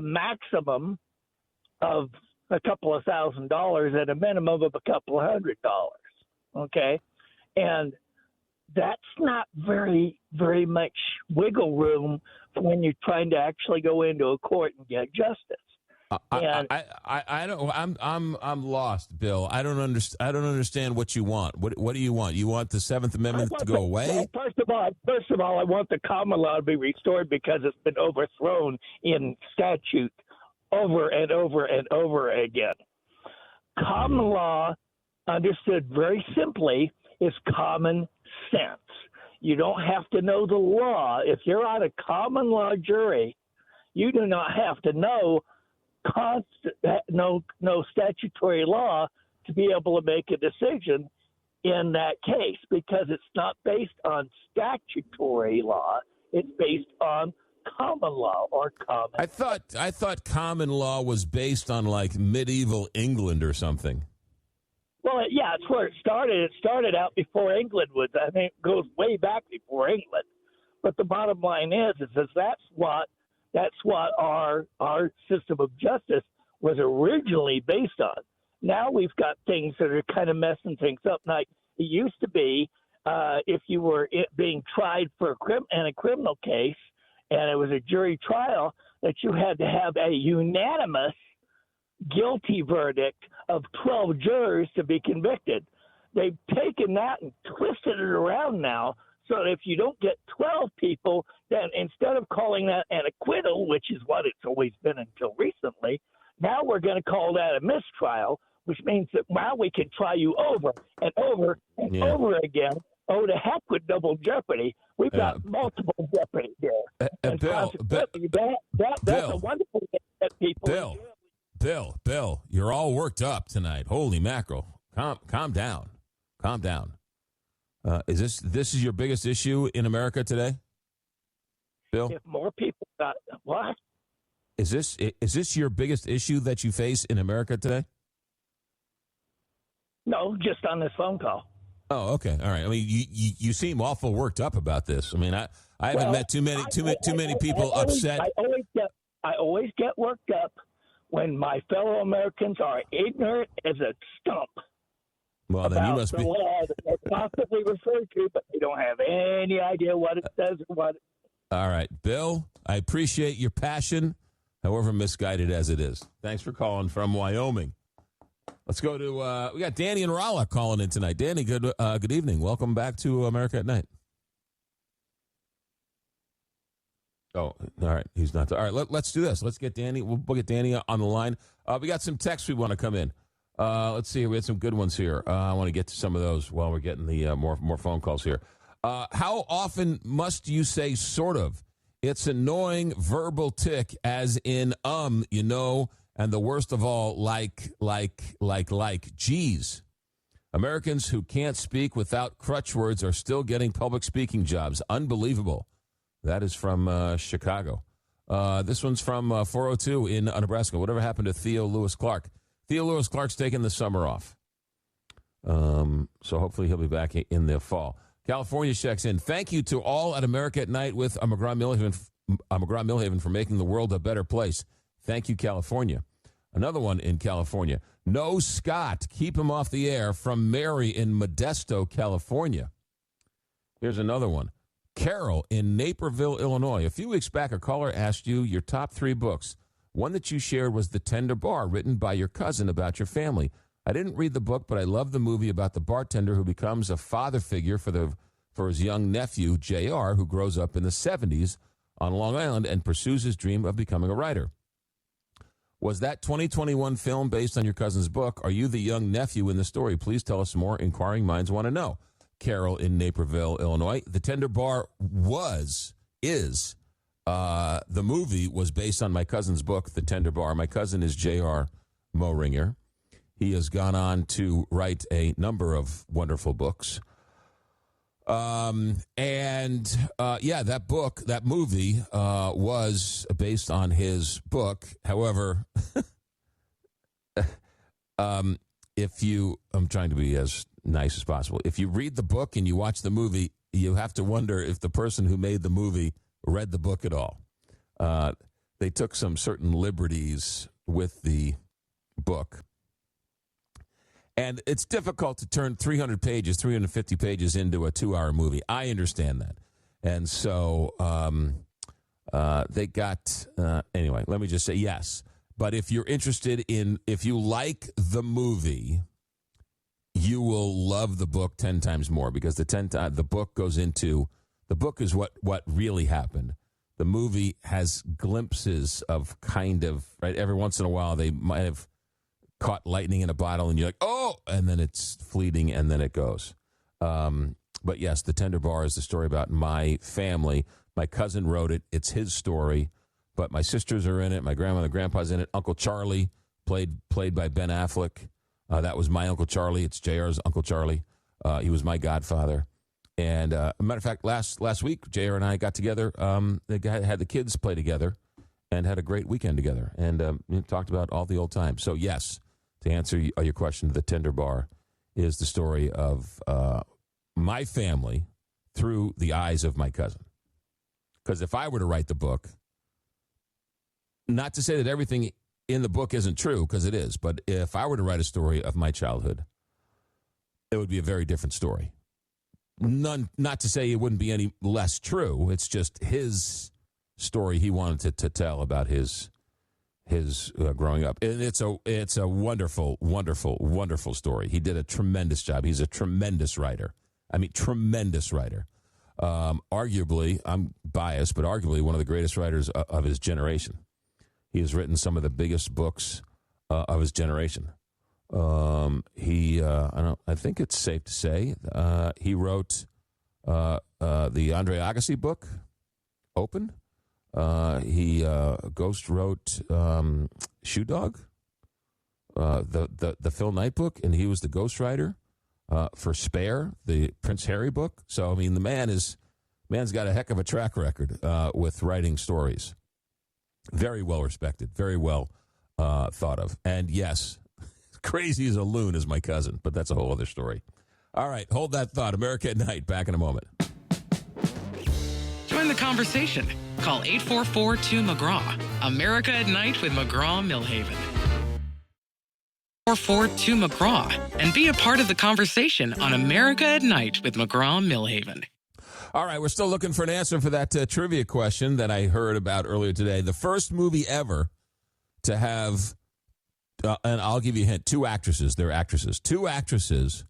maximum of a couple of $1,000 and a minimum of a couple of $100. Okay, and that's not very much wiggle room when you're trying to actually go into a court and get justice. I don't. I'm lost, Bill. I don't understand what you want. What do you want? You want the Seventh Amendment to go away? First of all, I want the common law to be restored because it's been overthrown in statute over and over and over again. Common law, understood very simply, is common sense. You don't have to know the law. If you're on a common law jury, you do not have to know no statutory law to be able to make a decision in that case because it's not based on statutory law. It's based on common law or common. I thought common law was based on like medieval England or something. Well, yeah, it's where it started. It started out before England was. I mean, it goes way back before England. But the bottom line is that's what our system of justice was originally based on. Now we've got things that are kind of messing things up. Like it used to be, if you were being tried for in a criminal case, and it was a jury trial, that you had to have a unanimous guilty verdict of 12 jurors to be convicted. They've taken that and twisted it around now so that if you don't get 12 people, then instead of calling that an acquittal, which is what it's always been until recently, now we're going to call that a mistrial, which means that now we can try you over and over and over again. Oh, to heck with double jeopardy. We've got multiple jeopardy there. And Bill, that's a wonderful thing that people Bill, you're all worked up tonight. Holy mackerel. Calm down. Calm down. Is this is your biggest issue in America today? Bill? If more people got what? Is this your biggest issue that you face in America today? No, just on this phone call. Oh, okay. All right. I mean, you seem awful worked up about this. I mean, I haven't met too many people upset. I always get worked up when my fellow Americans are ignorant as a stump. Well, then you must be. Law that they're possibly referred to, but they don't have any idea what it says or what. All right, Bill, I appreciate your passion, however misguided as it is. Thanks for calling from Wyoming. Let's go to, we got Danny and Raleigh calling in tonight. Danny, good evening. Welcome back to America at Night. Oh, all right. He's not. All right, let's do this. Let's get Danny. We'll get Danny on the line. We got some texts we want to come in. Let's see. We had some good ones here. I want to get to some of those while we're getting the more phone calls here. How often must you say sort of? It's annoying verbal tick as in you know, and the worst of all, like. Geez. Americans who can't speak without crutch words are still getting public speaking jobs. Unbelievable. That is from Chicago. This one's from 402 in Nebraska. Whatever happened to Theo Lewis Clark? Theo Lewis Clark's taking the summer off. So hopefully he'll be back in the fall. California checks in. Thank you to all at America at Night with McGraw Milhaven for making the world a better place. Thank you, California. Another one in California. No Scott. Keep him off the air from Mary in Modesto, California. Here's another one. Carol in Naperville, Illinois. A few weeks back, a caller asked you your top 3 books. One that you shared was The Tender Bar, written by your cousin about your family. I didn't read the book, but I love the movie about the bartender who becomes a father figure for his young nephew, JR, who grows up in the 70s on Long Island and pursues his dream of becoming a writer. Was that 2021 film based on your cousin's book? Are you the young nephew in the story? Please tell us more. Inquiring minds want to know. Carol in Naperville, Illinois. The Tender Bar is the movie was based on my cousin's book, The Tender Bar. My cousin is J.R. Mohringer. He has gone on to write a number of wonderful books. That movie was based on his book. However, I'm trying to be as nice as possible. If you read the book and you watch the movie, you have to wonder if the person who made the movie read the book at all. They took some certain liberties with the book. And it's difficult to turn 350 pages into a 2-hour movie. I understand that. And so they got, anyway, let me just say yes. But if you're interested if you like the movie, you will love the book 10 times more because the book is what really happened. The movie has glimpses of kind of, right, every once in a while they might have caught lightning in a bottle and you're like, oh, and then it's fleeting and then it goes. But yes, The Tender Bar is the story about my family. My cousin wrote it. It's his story, but my sisters are in it. My grandmother and grandpa's in it. Uncle Charlie, played by Ben Affleck. That was my Uncle Charlie. It's JR's Uncle Charlie. He was my godfather. And a matter of fact, last week, JR and I got together. They had the kids play together and had a great weekend together. And talked about all the old times. So yes, to answer your question, The Tender Bar is the story of my family through the eyes of my cousin. Because if I were to write the book, not to say that everything in the book isn't true, because it is, but if I were to write a story of my childhood, it would be a very different story. Not to say it wouldn't be any less true. It's just his story he wanted to tell about his growing up. And it's a wonderful, wonderful, wonderful story. He did a tremendous job. He's a tremendous writer. Tremendous writer. Arguably, I'm biased, but arguably one of the greatest writers of his generation. He has written some of the biggest books of his generation. I think it's safe to say he wrote the Andre Agassi book, Open. He ghost wrote Shoe Dog, the Phil Knight book, and he was the ghostwriter for Spare, the Prince Harry book. So the man's got a heck of a track record with writing stories. Very well respected, very well thought of, and yes, crazy as a loon is my cousin, but that's a whole other story. All right, hold that thought. America at Night. Back in a moment. Join the conversation. Call 844-2-McGraw. America at Night with McGraw Milhaven. 844-2-McGraw. And be a part of the conversation on America at Night with McGraw Milhaven. All right, we're still looking for an answer for that trivia question that I heard about earlier today. The first movie ever to have, and I'll give you a hint, two actresses. They're actresses. Two actresses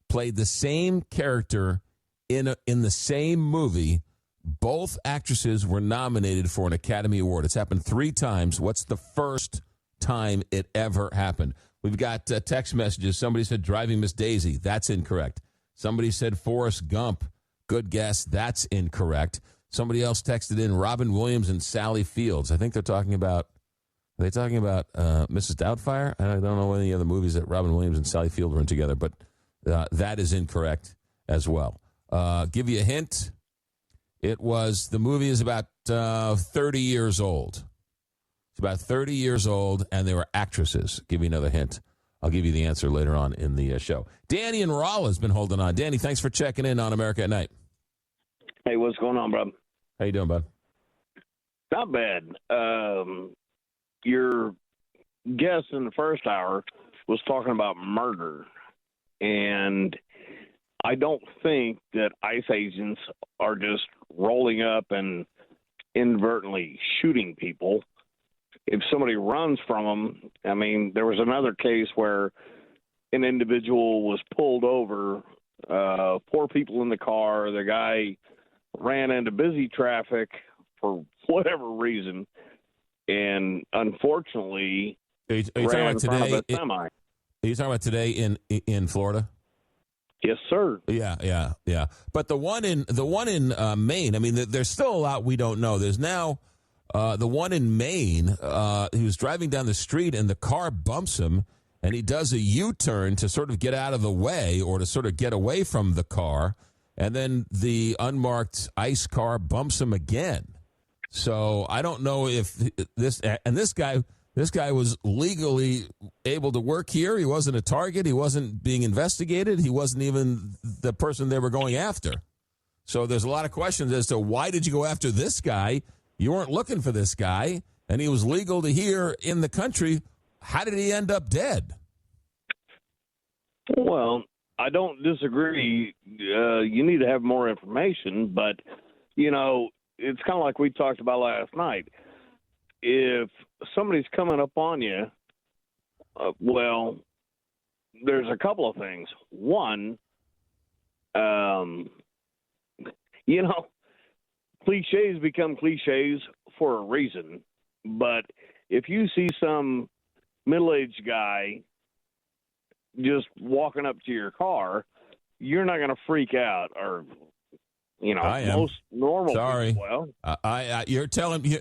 played the same character in the same movie. Both actresses were nominated for an Academy Award. It's happened 3 times. What's the first time it ever happened? We've got text messages. Somebody said Driving Miss Daisy. That's incorrect. Somebody said Forrest Gump. Good guess. That's incorrect. Somebody else texted in Robin Williams and Sally Fields. I think they're talking about, are they talking about Mrs. Doubtfire? I don't know any other movies that Robin Williams and Sally Fields were in together, but that is incorrect as well. Give you a hint. The movie is about 30 years old. It's about 30 years old, and they were actresses. Give you another hint. I'll give you the answer later on in the show. Danny in Raleigh has been holding on. Danny, thanks for checking in on America at Night. Hey, what's going on, bro? How you doing, bud? Not bad. Your guest in the first hour was talking about murder, and I don't think that ICE agents are just rolling up and inadvertently shooting people. if somebody runs from them, I mean, there was another case where an individual was pulled over, 4 people in the car. The guy ran into busy traffic for whatever reason, and unfortunately, are you talking ran about in front of today? a semi. Are you talking about today in Florida? Yes, sir. Yeah. But the one in Maine, I mean, there's still a lot we don't know. There's now the one in Maine. He was driving down the street and the car bumps him, and he does a U-turn to sort of get out of the way or to sort of get away from the car, and then the unmarked ICE car bumps him again. So I don't know if this guy was legally able to work here. He wasn't a target. He wasn't being investigated. He wasn't even the person they were going after. So there's a lot of questions as to why did you go after this guy? You weren't looking for this guy, and he was legal to here in the country. How did he end up dead? Well, I don't disagree. You need to have more information, but, you know, it's kind of like we talked about last night. If somebody's coming up on you, well, there's a couple of things. One, you know, cliches become cliches for a reason. But if you see some middle-aged guy just walking up to your car, you're not going to freak out, or, you know, most normal Sorry. people. Well, you're telling me.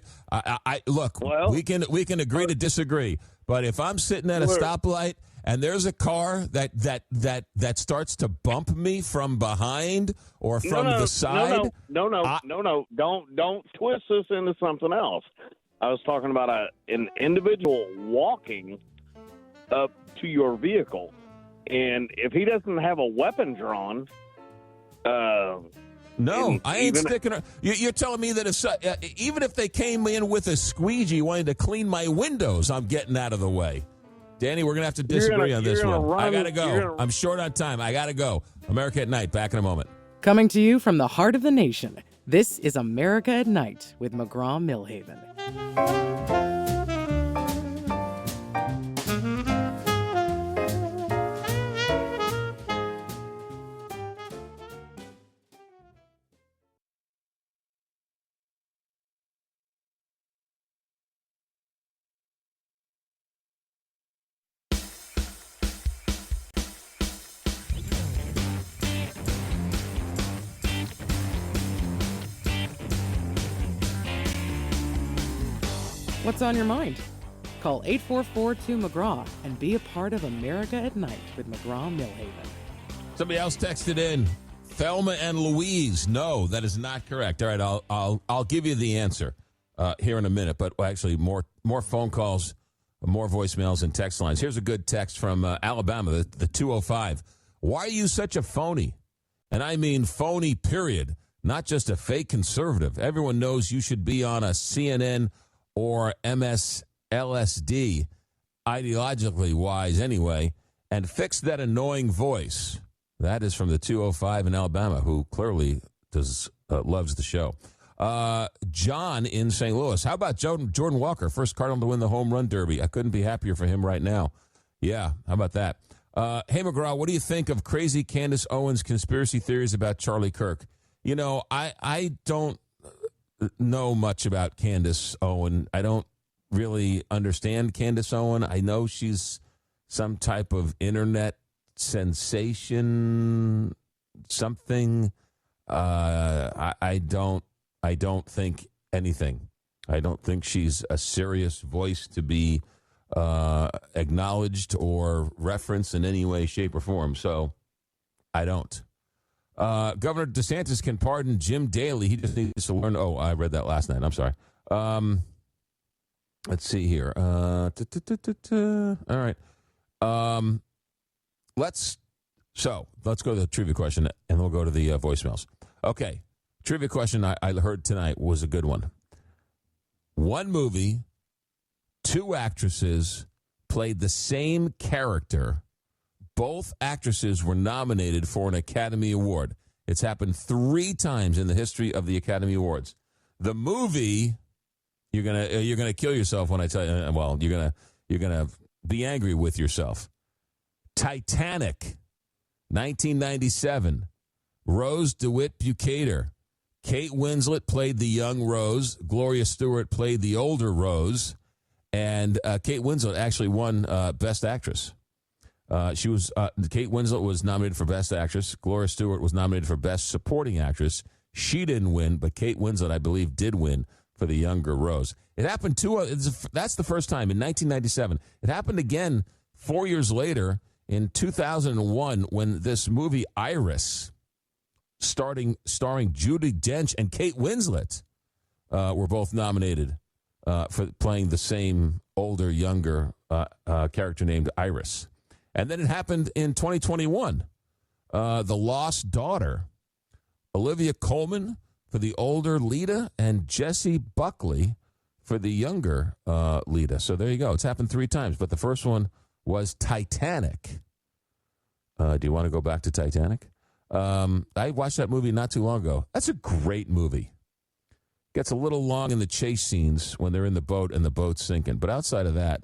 Look. Well, we can agree to disagree. But if I'm sitting at a stoplight and there's a car that starts to bump me from behind or from the side, don't twist this into something else. I was talking about an individual walking up to your vehicle, and if he doesn't have a weapon drawn, no, I ain't sticking around. You're telling me that even if they came in with a squeegee wanting to clean my windows, I'm getting out of the way. Danny, we're going to have to disagree on this one. I got to go. I'm short on time. I got to go. America at Night, back in a moment. Coming to you from the heart of the nation, this is America at Night with McGraw Milhaven. What's on your mind? Call 844-2-McGraw and be a part of America at Night with McGraw Milhaven. Somebody else texted in, Thelma and Louise. No, that is not correct. All right, I'll give you the answer here in a minute, but actually more phone calls, more voicemails and text lines. Here's a good text from Alabama, the 205. Why are you such a phony? And I mean phony, period. Not just a fake conservative. Everyone knows you should be on a CNN or MSLSD, ideologically wise anyway, and fix that annoying voice. That is from the 205 in Alabama, who clearly loves the show. John in St. Louis. How about Jordan Walker, first Cardinal to win the home run derby? I couldn't be happier for him right now. Yeah, how about that? Hey, McGraw, what do you think of crazy Candace Owens' conspiracy theories about Charlie Kirk? You know, I don't know much about Candace Owen. I don't really understand Candace Owen. I know she's some type of internet sensation, something. I don't think anything. I don't think she's a serious voice to be acknowledged or referenced in any way, shape, or form. So I don't. Governor DeSantis can pardon Jim Daley. He just needs to learn. Oh, I read that last night. I'm sorry. Let's see here. All right. Let's go to the trivia question, and we'll go to the voicemails. Okay. Trivia question I heard tonight was a good one. One movie, 2 actresses played the same character. Both actresses were nominated for an Academy Award. It's happened 3 times in the history of the Academy Awards. The movie, You're gonna kill yourself when I tell you. Well, you're gonna be angry with yourself. Titanic, 1997. Rose DeWitt Bukater. Kate Winslet played the young Rose. Gloria Stewart played the older Rose. And Kate Winslet actually won Best Actress. Kate Winslet was nominated for Best Actress. Gloria Stewart was nominated for Best Supporting Actress. She didn't win, but Kate Winslet, I believe, did win for the younger Rose. It happened that's the first time in 1997. It happened again 4 years later in 2001 when this movie Iris, starring Judi Dench and Kate Winslet, were both nominated for playing the same older, younger character named Iris. And then it happened in 2021. The Lost Daughter. Olivia Colman for the older Lita and Jessie Buckley for the younger Lita. So there you go. It's happened 3 times, but the first one was Titanic. Do you want to go back to Titanic? I watched that movie not too long ago. That's a great movie. Gets a little long in the chase scenes when they're in the boat and the boat's sinking. But outside of that,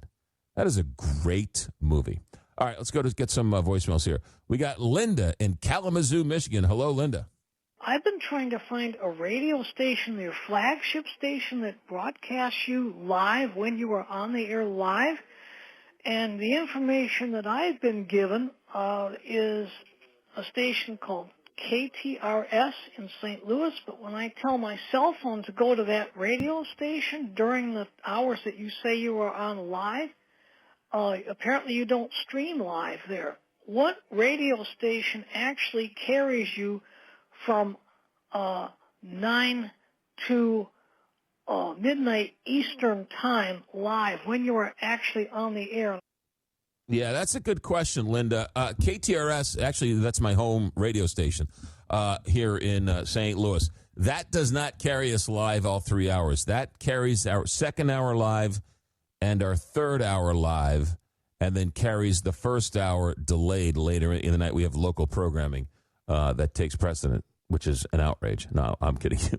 that is a great movie. All right, let's go to get some voicemails here. We got Linda in Kalamazoo, Michigan. Hello, Linda. I've been trying to find a radio station, your flagship station, that broadcasts you live when you are on the air live. And the information that I've been given is a station called KTRS in St. Louis. But when I tell my cell phone to go to that radio station during the hours that you say you are on live, apparently you don't stream live there. What radio station actually carries you from 9 to midnight Eastern time live when you are actually on the air? Yeah, that's a good question, Linda. KTRS, actually, that's my home radio station here in St. Louis. That does not carry us live all 3 hours. That carries our second hour live and our third hour live, and then carries the first hour delayed later in the night. We have local programming that takes precedent, which is an outrage. No, I'm kidding you.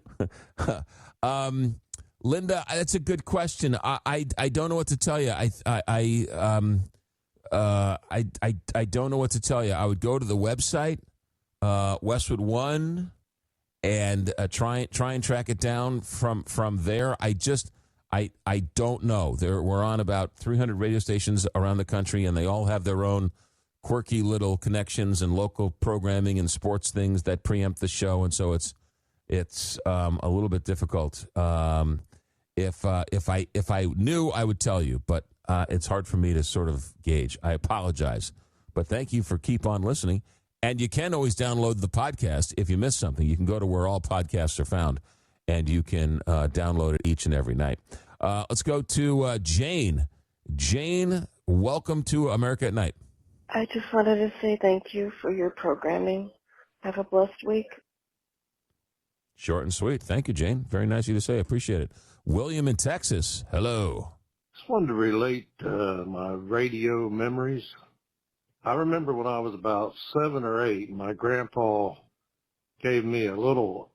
Linda, that's a good question. I don't know what to tell you. I don't know what to tell you. I would go to the website, Westwood One, and try and track it down from there. I don't know. We're on about 300 radio stations around the country, and they all have their own quirky little connections and local programming and sports things that preempt the show, and so it's a little bit difficult. If I knew, I would tell you, but it's hard for me to sort of gauge. I apologize, but thank you for keep on listening. And you can always download the podcast if you miss something. You can go to where all podcasts are found, and you can download it each and every night. Let's go to Jane. Jane, welcome to America at Night. I just wanted to say thank you for your programming. Have a blessed week. Short and sweet. Thank you, Jane. Very nice of you to say. Appreciate it. William in Texas. Hello. Just wanted to relate my radio memories. I remember when I was about 7 or 8, my grandpa gave me a little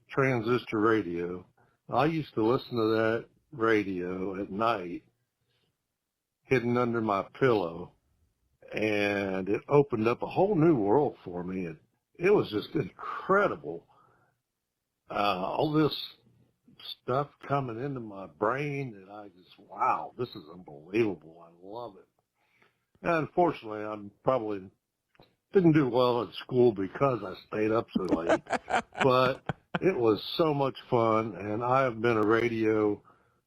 transistor radio. I used to listen to that radio at night, hidden under my pillow, and it opened up a whole new world for me. It was just incredible. All this stuff coming into my brain that I just, wow, this is unbelievable. I love it. And unfortunately, I probably didn't do well at school because I stayed up so late. But it was so much fun, and I have been a radio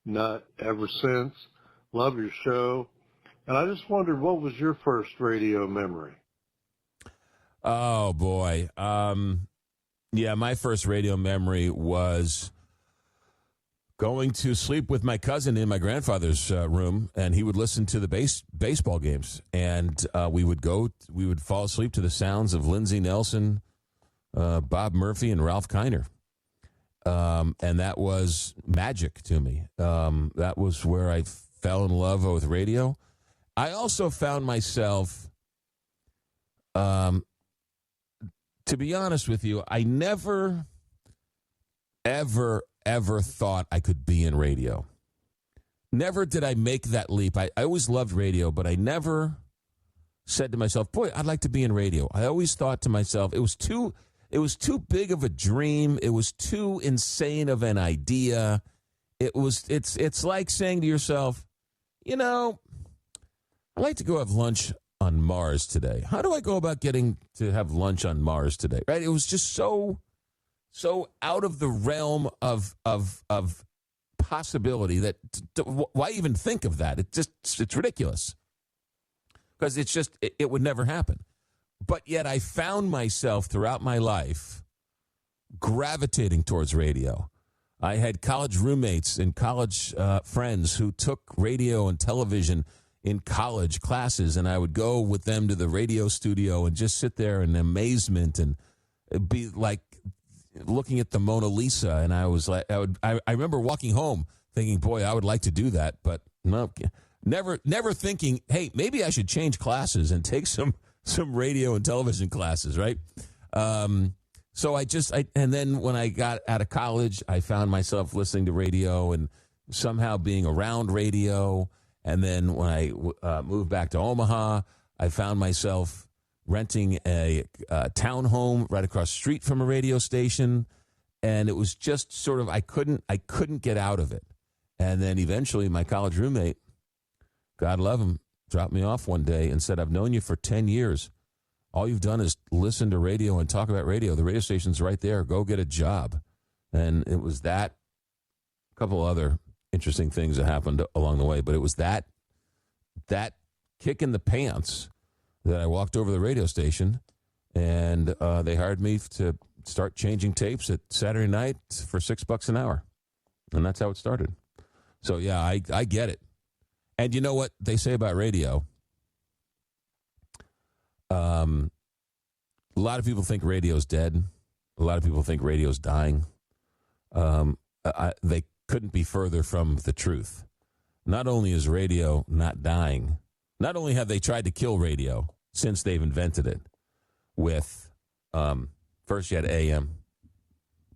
nut ever since. Love your show. And I just wondered, what was your first radio memory? Oh, boy. Yeah, my first radio memory was going to sleep with my cousin in my grandfather's room, and he would listen to the baseball games. And we would fall asleep to the sounds of Lindsey Nelson, Bob Murphy, and Ralph Kiner. And that was magic to me. That was where I fell in love with radio. I also found myself, to be honest with you, I never, ever thought I could be in radio. never did I make that leap. I always loved radio, but I never said to myself, boy, I'd like to be in radio. I always thought to myself, it was too big of a dream. It was too insane of an idea. It's like saying to yourself, you know, I'd like to go have lunch on Mars today. How do I go about getting to have lunch on Mars today? Right? It was just so out of the realm of possibility that why even think of that? It's ridiculous, because it would never happen. But yet I found myself throughout my life gravitating towards radio. I had college roommates and college friends who took radio and television in college classes, and I would go with them to the radio studio and just sit there in amazement and be like looking at the Mona Lisa. And I was like, I remember walking home thinking, boy, I would like to do that, but no, never thinking, hey, maybe I should change classes and take some radio and television classes, right? So and then when I got out of college, I found myself listening to radio and somehow being around radio. And then when I moved back to Omaha, I found myself renting a townhome right across the street from a radio station. And it was just sort of, I couldn't get out of it. And then eventually my college roommate, God love him, dropped me off one day and said, I've known you for 10 years. All you've done is listen to radio and talk about radio. The radio station's right there. Go get a job. And it was that, a couple other interesting things that happened along the way, but it was that kick in the pants that I walked over to the radio station, and they hired me to start changing tapes at Saturday night for $6 an hour. And that's how it started. So, yeah, I get it. And you know what they say about radio? A lot of people think radio's dead. A lot of people think radio's dying. They couldn't be further from the truth. Not only is radio not dying, not only have they tried to kill radio since they've invented it with, first you had AM,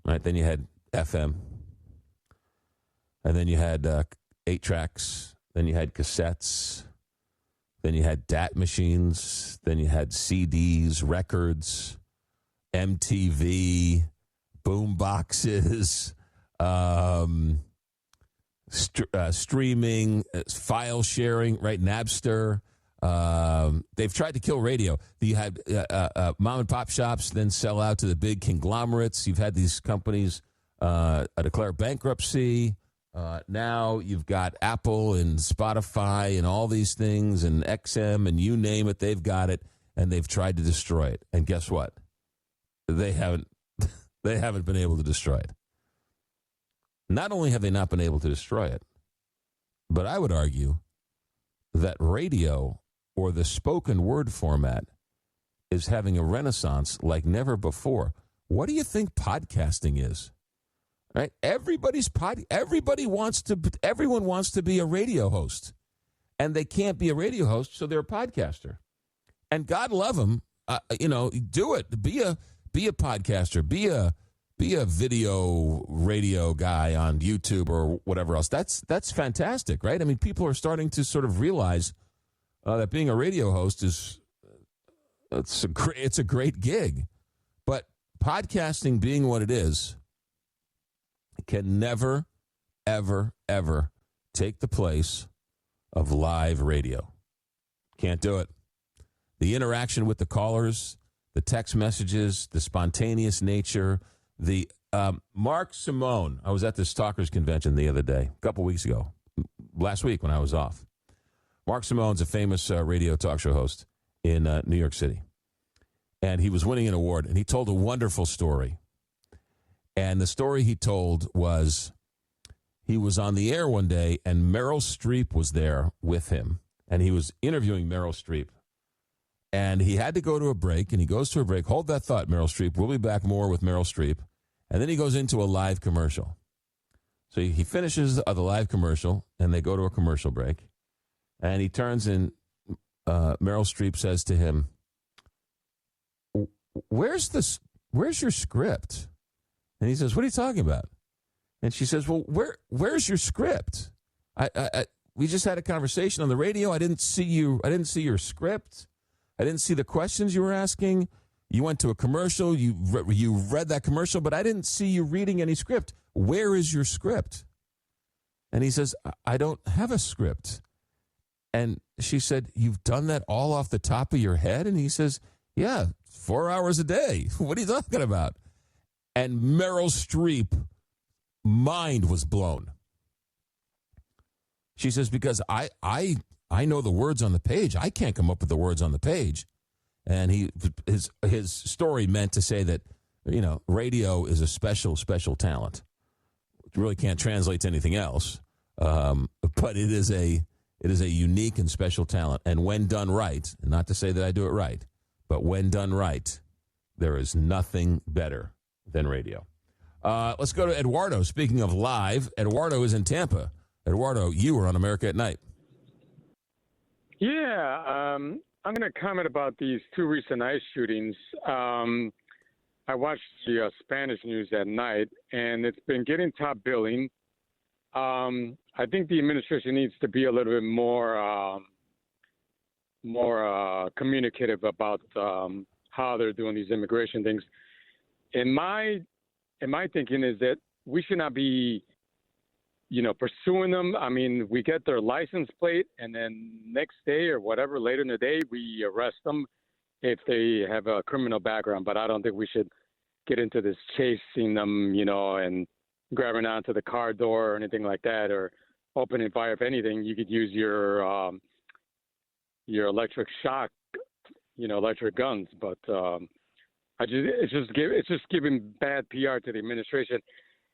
right? Then you had FM. And then you had 8 tracks. Then you had cassettes. Then you had DAT machines. Then you had CDs, records, MTV, boom boxes, streaming, file sharing, right? Napster. They've tried to kill radio. You had mom and pop shops then sell out to the big conglomerates. You've had these companies declare bankruptcy. Now you've got Apple and Spotify and all these things and XM and you name it, they've got it, and they've tried to destroy it. And guess what? They haven't been able to destroy it. Not only have they not been able to destroy it, but I would argue that radio or the spoken word format is having a renaissance like never before. What do you think podcasting is? Right? Everyone wants to be a radio host, and they can't be a radio host, so they're a podcaster. And God love them, do it. Be a podcaster. Be a video radio guy on YouTube or whatever else. That's fantastic, right? I mean, people are starting to sort of realize that being a radio host it's a great gig, but podcasting being what it is, can never, ever, ever take the place of live radio. Can't do it. The interaction with the callers, the text messages, the spontaneous nature, the Mark Simone. I was at this Talkers Convention the other day, a couple weeks ago, last week when I was off. Mark Simone's a famous radio talk show host in New York City. And he was winning an award, and he told a wonderful story. And the story he told was he was on the air one day, and Meryl Streep was there with him. And he was interviewing Meryl Streep. And he had to go to a break, and he goes to a break. Hold that thought, Meryl Streep. We'll be back more with Meryl Streep. And then he goes into a live commercial. So he finishes the live commercial, and they go to a commercial break. And he turns, and Meryl Streep says to him, where's your script? And he says, what are you talking about? And she says, well, where's your script? we just had a conversation on the radio. I didn't see your script. I didn't see the questions you were asking. You went to a commercial. You read that commercial, but I didn't see you reading any script. Where is your script? And he says, I don't have a script. And she said, you've done that all off the top of your head? And he says, yeah, 4 hours a day. What are you talking about? And Meryl Streep, mind was blown. She says, because I know the words on the page. I can't come up with the words on the page. And his story meant to say that, radio is a special talent. It really can't translate to anything else. But it is a unique and special talent. And when done right, and not to say that I do it right, but when done right, there is nothing better than radio. Let's go to Eduardo. Speaking of live, Eduardo is in Tampa. Eduardo, you were on America at Night. Yeah, I'm going to comment about these two recent ICE shootings. I watched the Spanish news at night, and it's been getting top billing. I think the administration needs to be a little bit more communicative about how they're doing these immigration things. And my thinking is that we should not be, pursuing them. I mean, we get their license plate, and then next day or whatever, later in the day, we arrest them if they have a criminal background. But I don't think we should get into this chasing them, and grabbing onto the car door or anything like that, or opening fire. If anything, you could use your electric shock, electric guns. But it's just giving bad PR to the administration.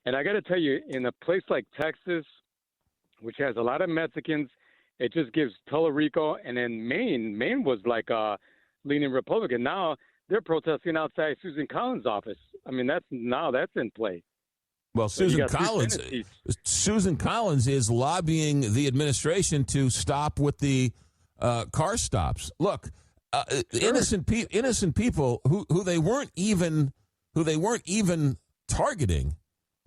And I got to tell you, in a place like Texas, which has a lot of Mexicans, it just gives Rico. And then Maine was like leaning Republican. Now they're protesting outside Susan Collins' office. I mean, that's in play. Well, Susan Collins is lobbying the administration to stop with the car stops. Look, innocent people who they weren't even targeting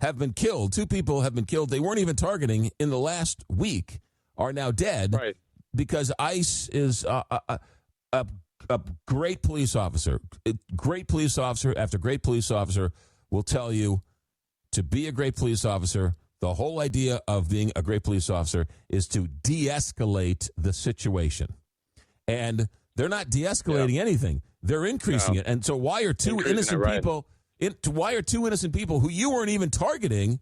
have been killed. 2 people have been killed. They weren't even targeting in the last week are now dead. Right. Because ICE is a great police officer. Great police officer after great police officer will tell you to be a great police officer. The whole idea of being a great police officer is to de-escalate the situation. And they're not de-escalating anything. They're increasing it. And so why are two innocent people who you weren't even targeting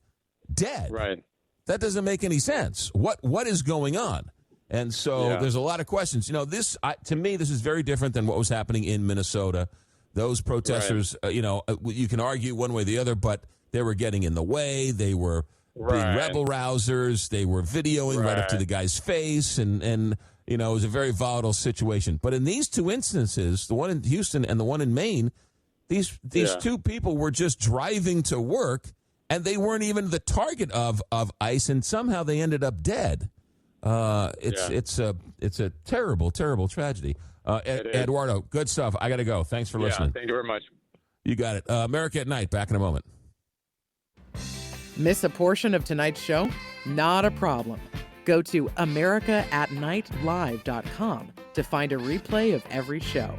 dead? Right. That doesn't make any sense. What is going on? And so there's a lot of questions. To me, this is very different than what was happening in Minnesota. Those protesters, you can argue one way or the other, but they were getting in the way. They were being rebel rousers. They were videoing right up to the guy's face. And it was a very volatile situation. But in these 2 instances, the one in Houston and the one in Maine, these 2 people were just driving to work, and they weren't even the target of ICE, and somehow they ended up dead. It's a terrible, terrible tragedy. Eduardo, good stuff. I got to go. Thanks for listening. Thank you very much. You got it. America at Night, back in a moment. Miss a portion of tonight's show? Not a problem. Go to americaatnightlive.com to find a replay of every show.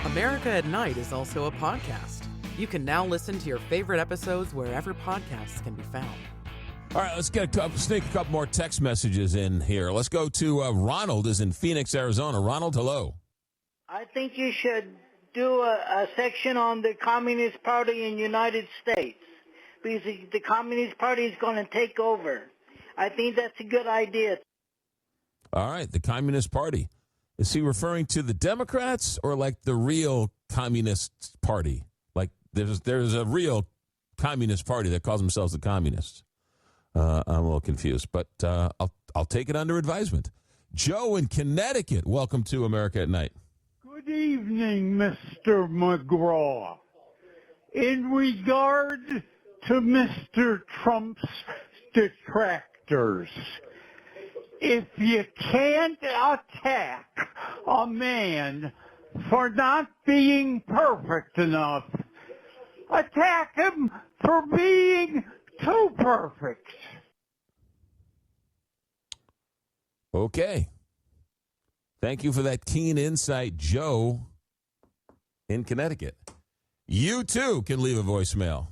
America at Night is also a podcast. You can now listen to your favorite episodes wherever podcasts can be found. All right, let's sneak a couple more text messages in here. Let's go to Ronald is in Phoenix, Arizona. Ronald, hello. I think you should do a section on the Communist Party in the United States, because the Communist Party is going to take over. I think that's a good idea. All right, the Communist Party. Is he referring to the Democrats or like the real Communist Party? Like there's a real Communist Party that calls themselves the Communists. I'm a little confused, but I'll take it under advisement. Joe in Connecticut, welcome to America at Night. Good evening, Mr. McGraw. in regard to Mr. Trump's detractors. If you can't attack a man for not being perfect enough, attack him for being too perfect. Okay. Thank you for that keen insight, Joe in Connecticut. You, too, can leave a voicemail.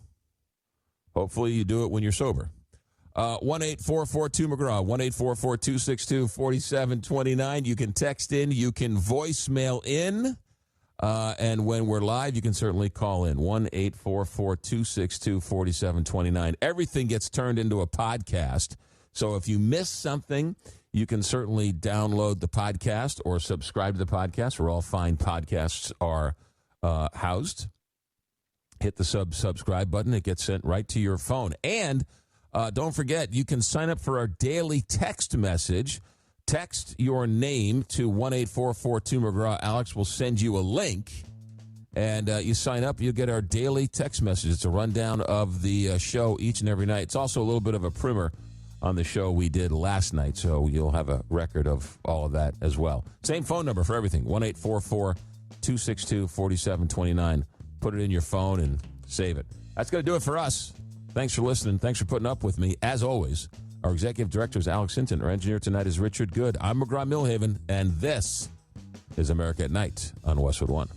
Hopefully you do it when you're sober. 1-844-2-McGraw, 1-844-262-4729. You can text in. You can voicemail in. And when we're live, you can certainly call in, 1-844-262-4729. Everything gets turned into a podcast. So if you miss something, you can certainly download the podcast or subscribe to the podcast, where all fine podcasts are housed. Hit the subscribe button. It gets sent right to your phone. And don't forget, you can sign up for our daily text message. Text your name to 1-844-2-McGraw. Alex will send you a link, and you sign up. You'll get our daily text message. It's a rundown of the show each and every night. It's also a little bit of a primer on the show we did last night, so you'll have a record of all of that as well. Same phone number for everything, 1-844-262-4729. Put it in your phone and save it. That's going to do it for us. Thanks for listening. Thanks for putting up with me. As always, our executive director is Alex Hinton. Our engineer tonight is Richard Good. I'm McGraw Milhaven, and this is America at Night on Westwood One.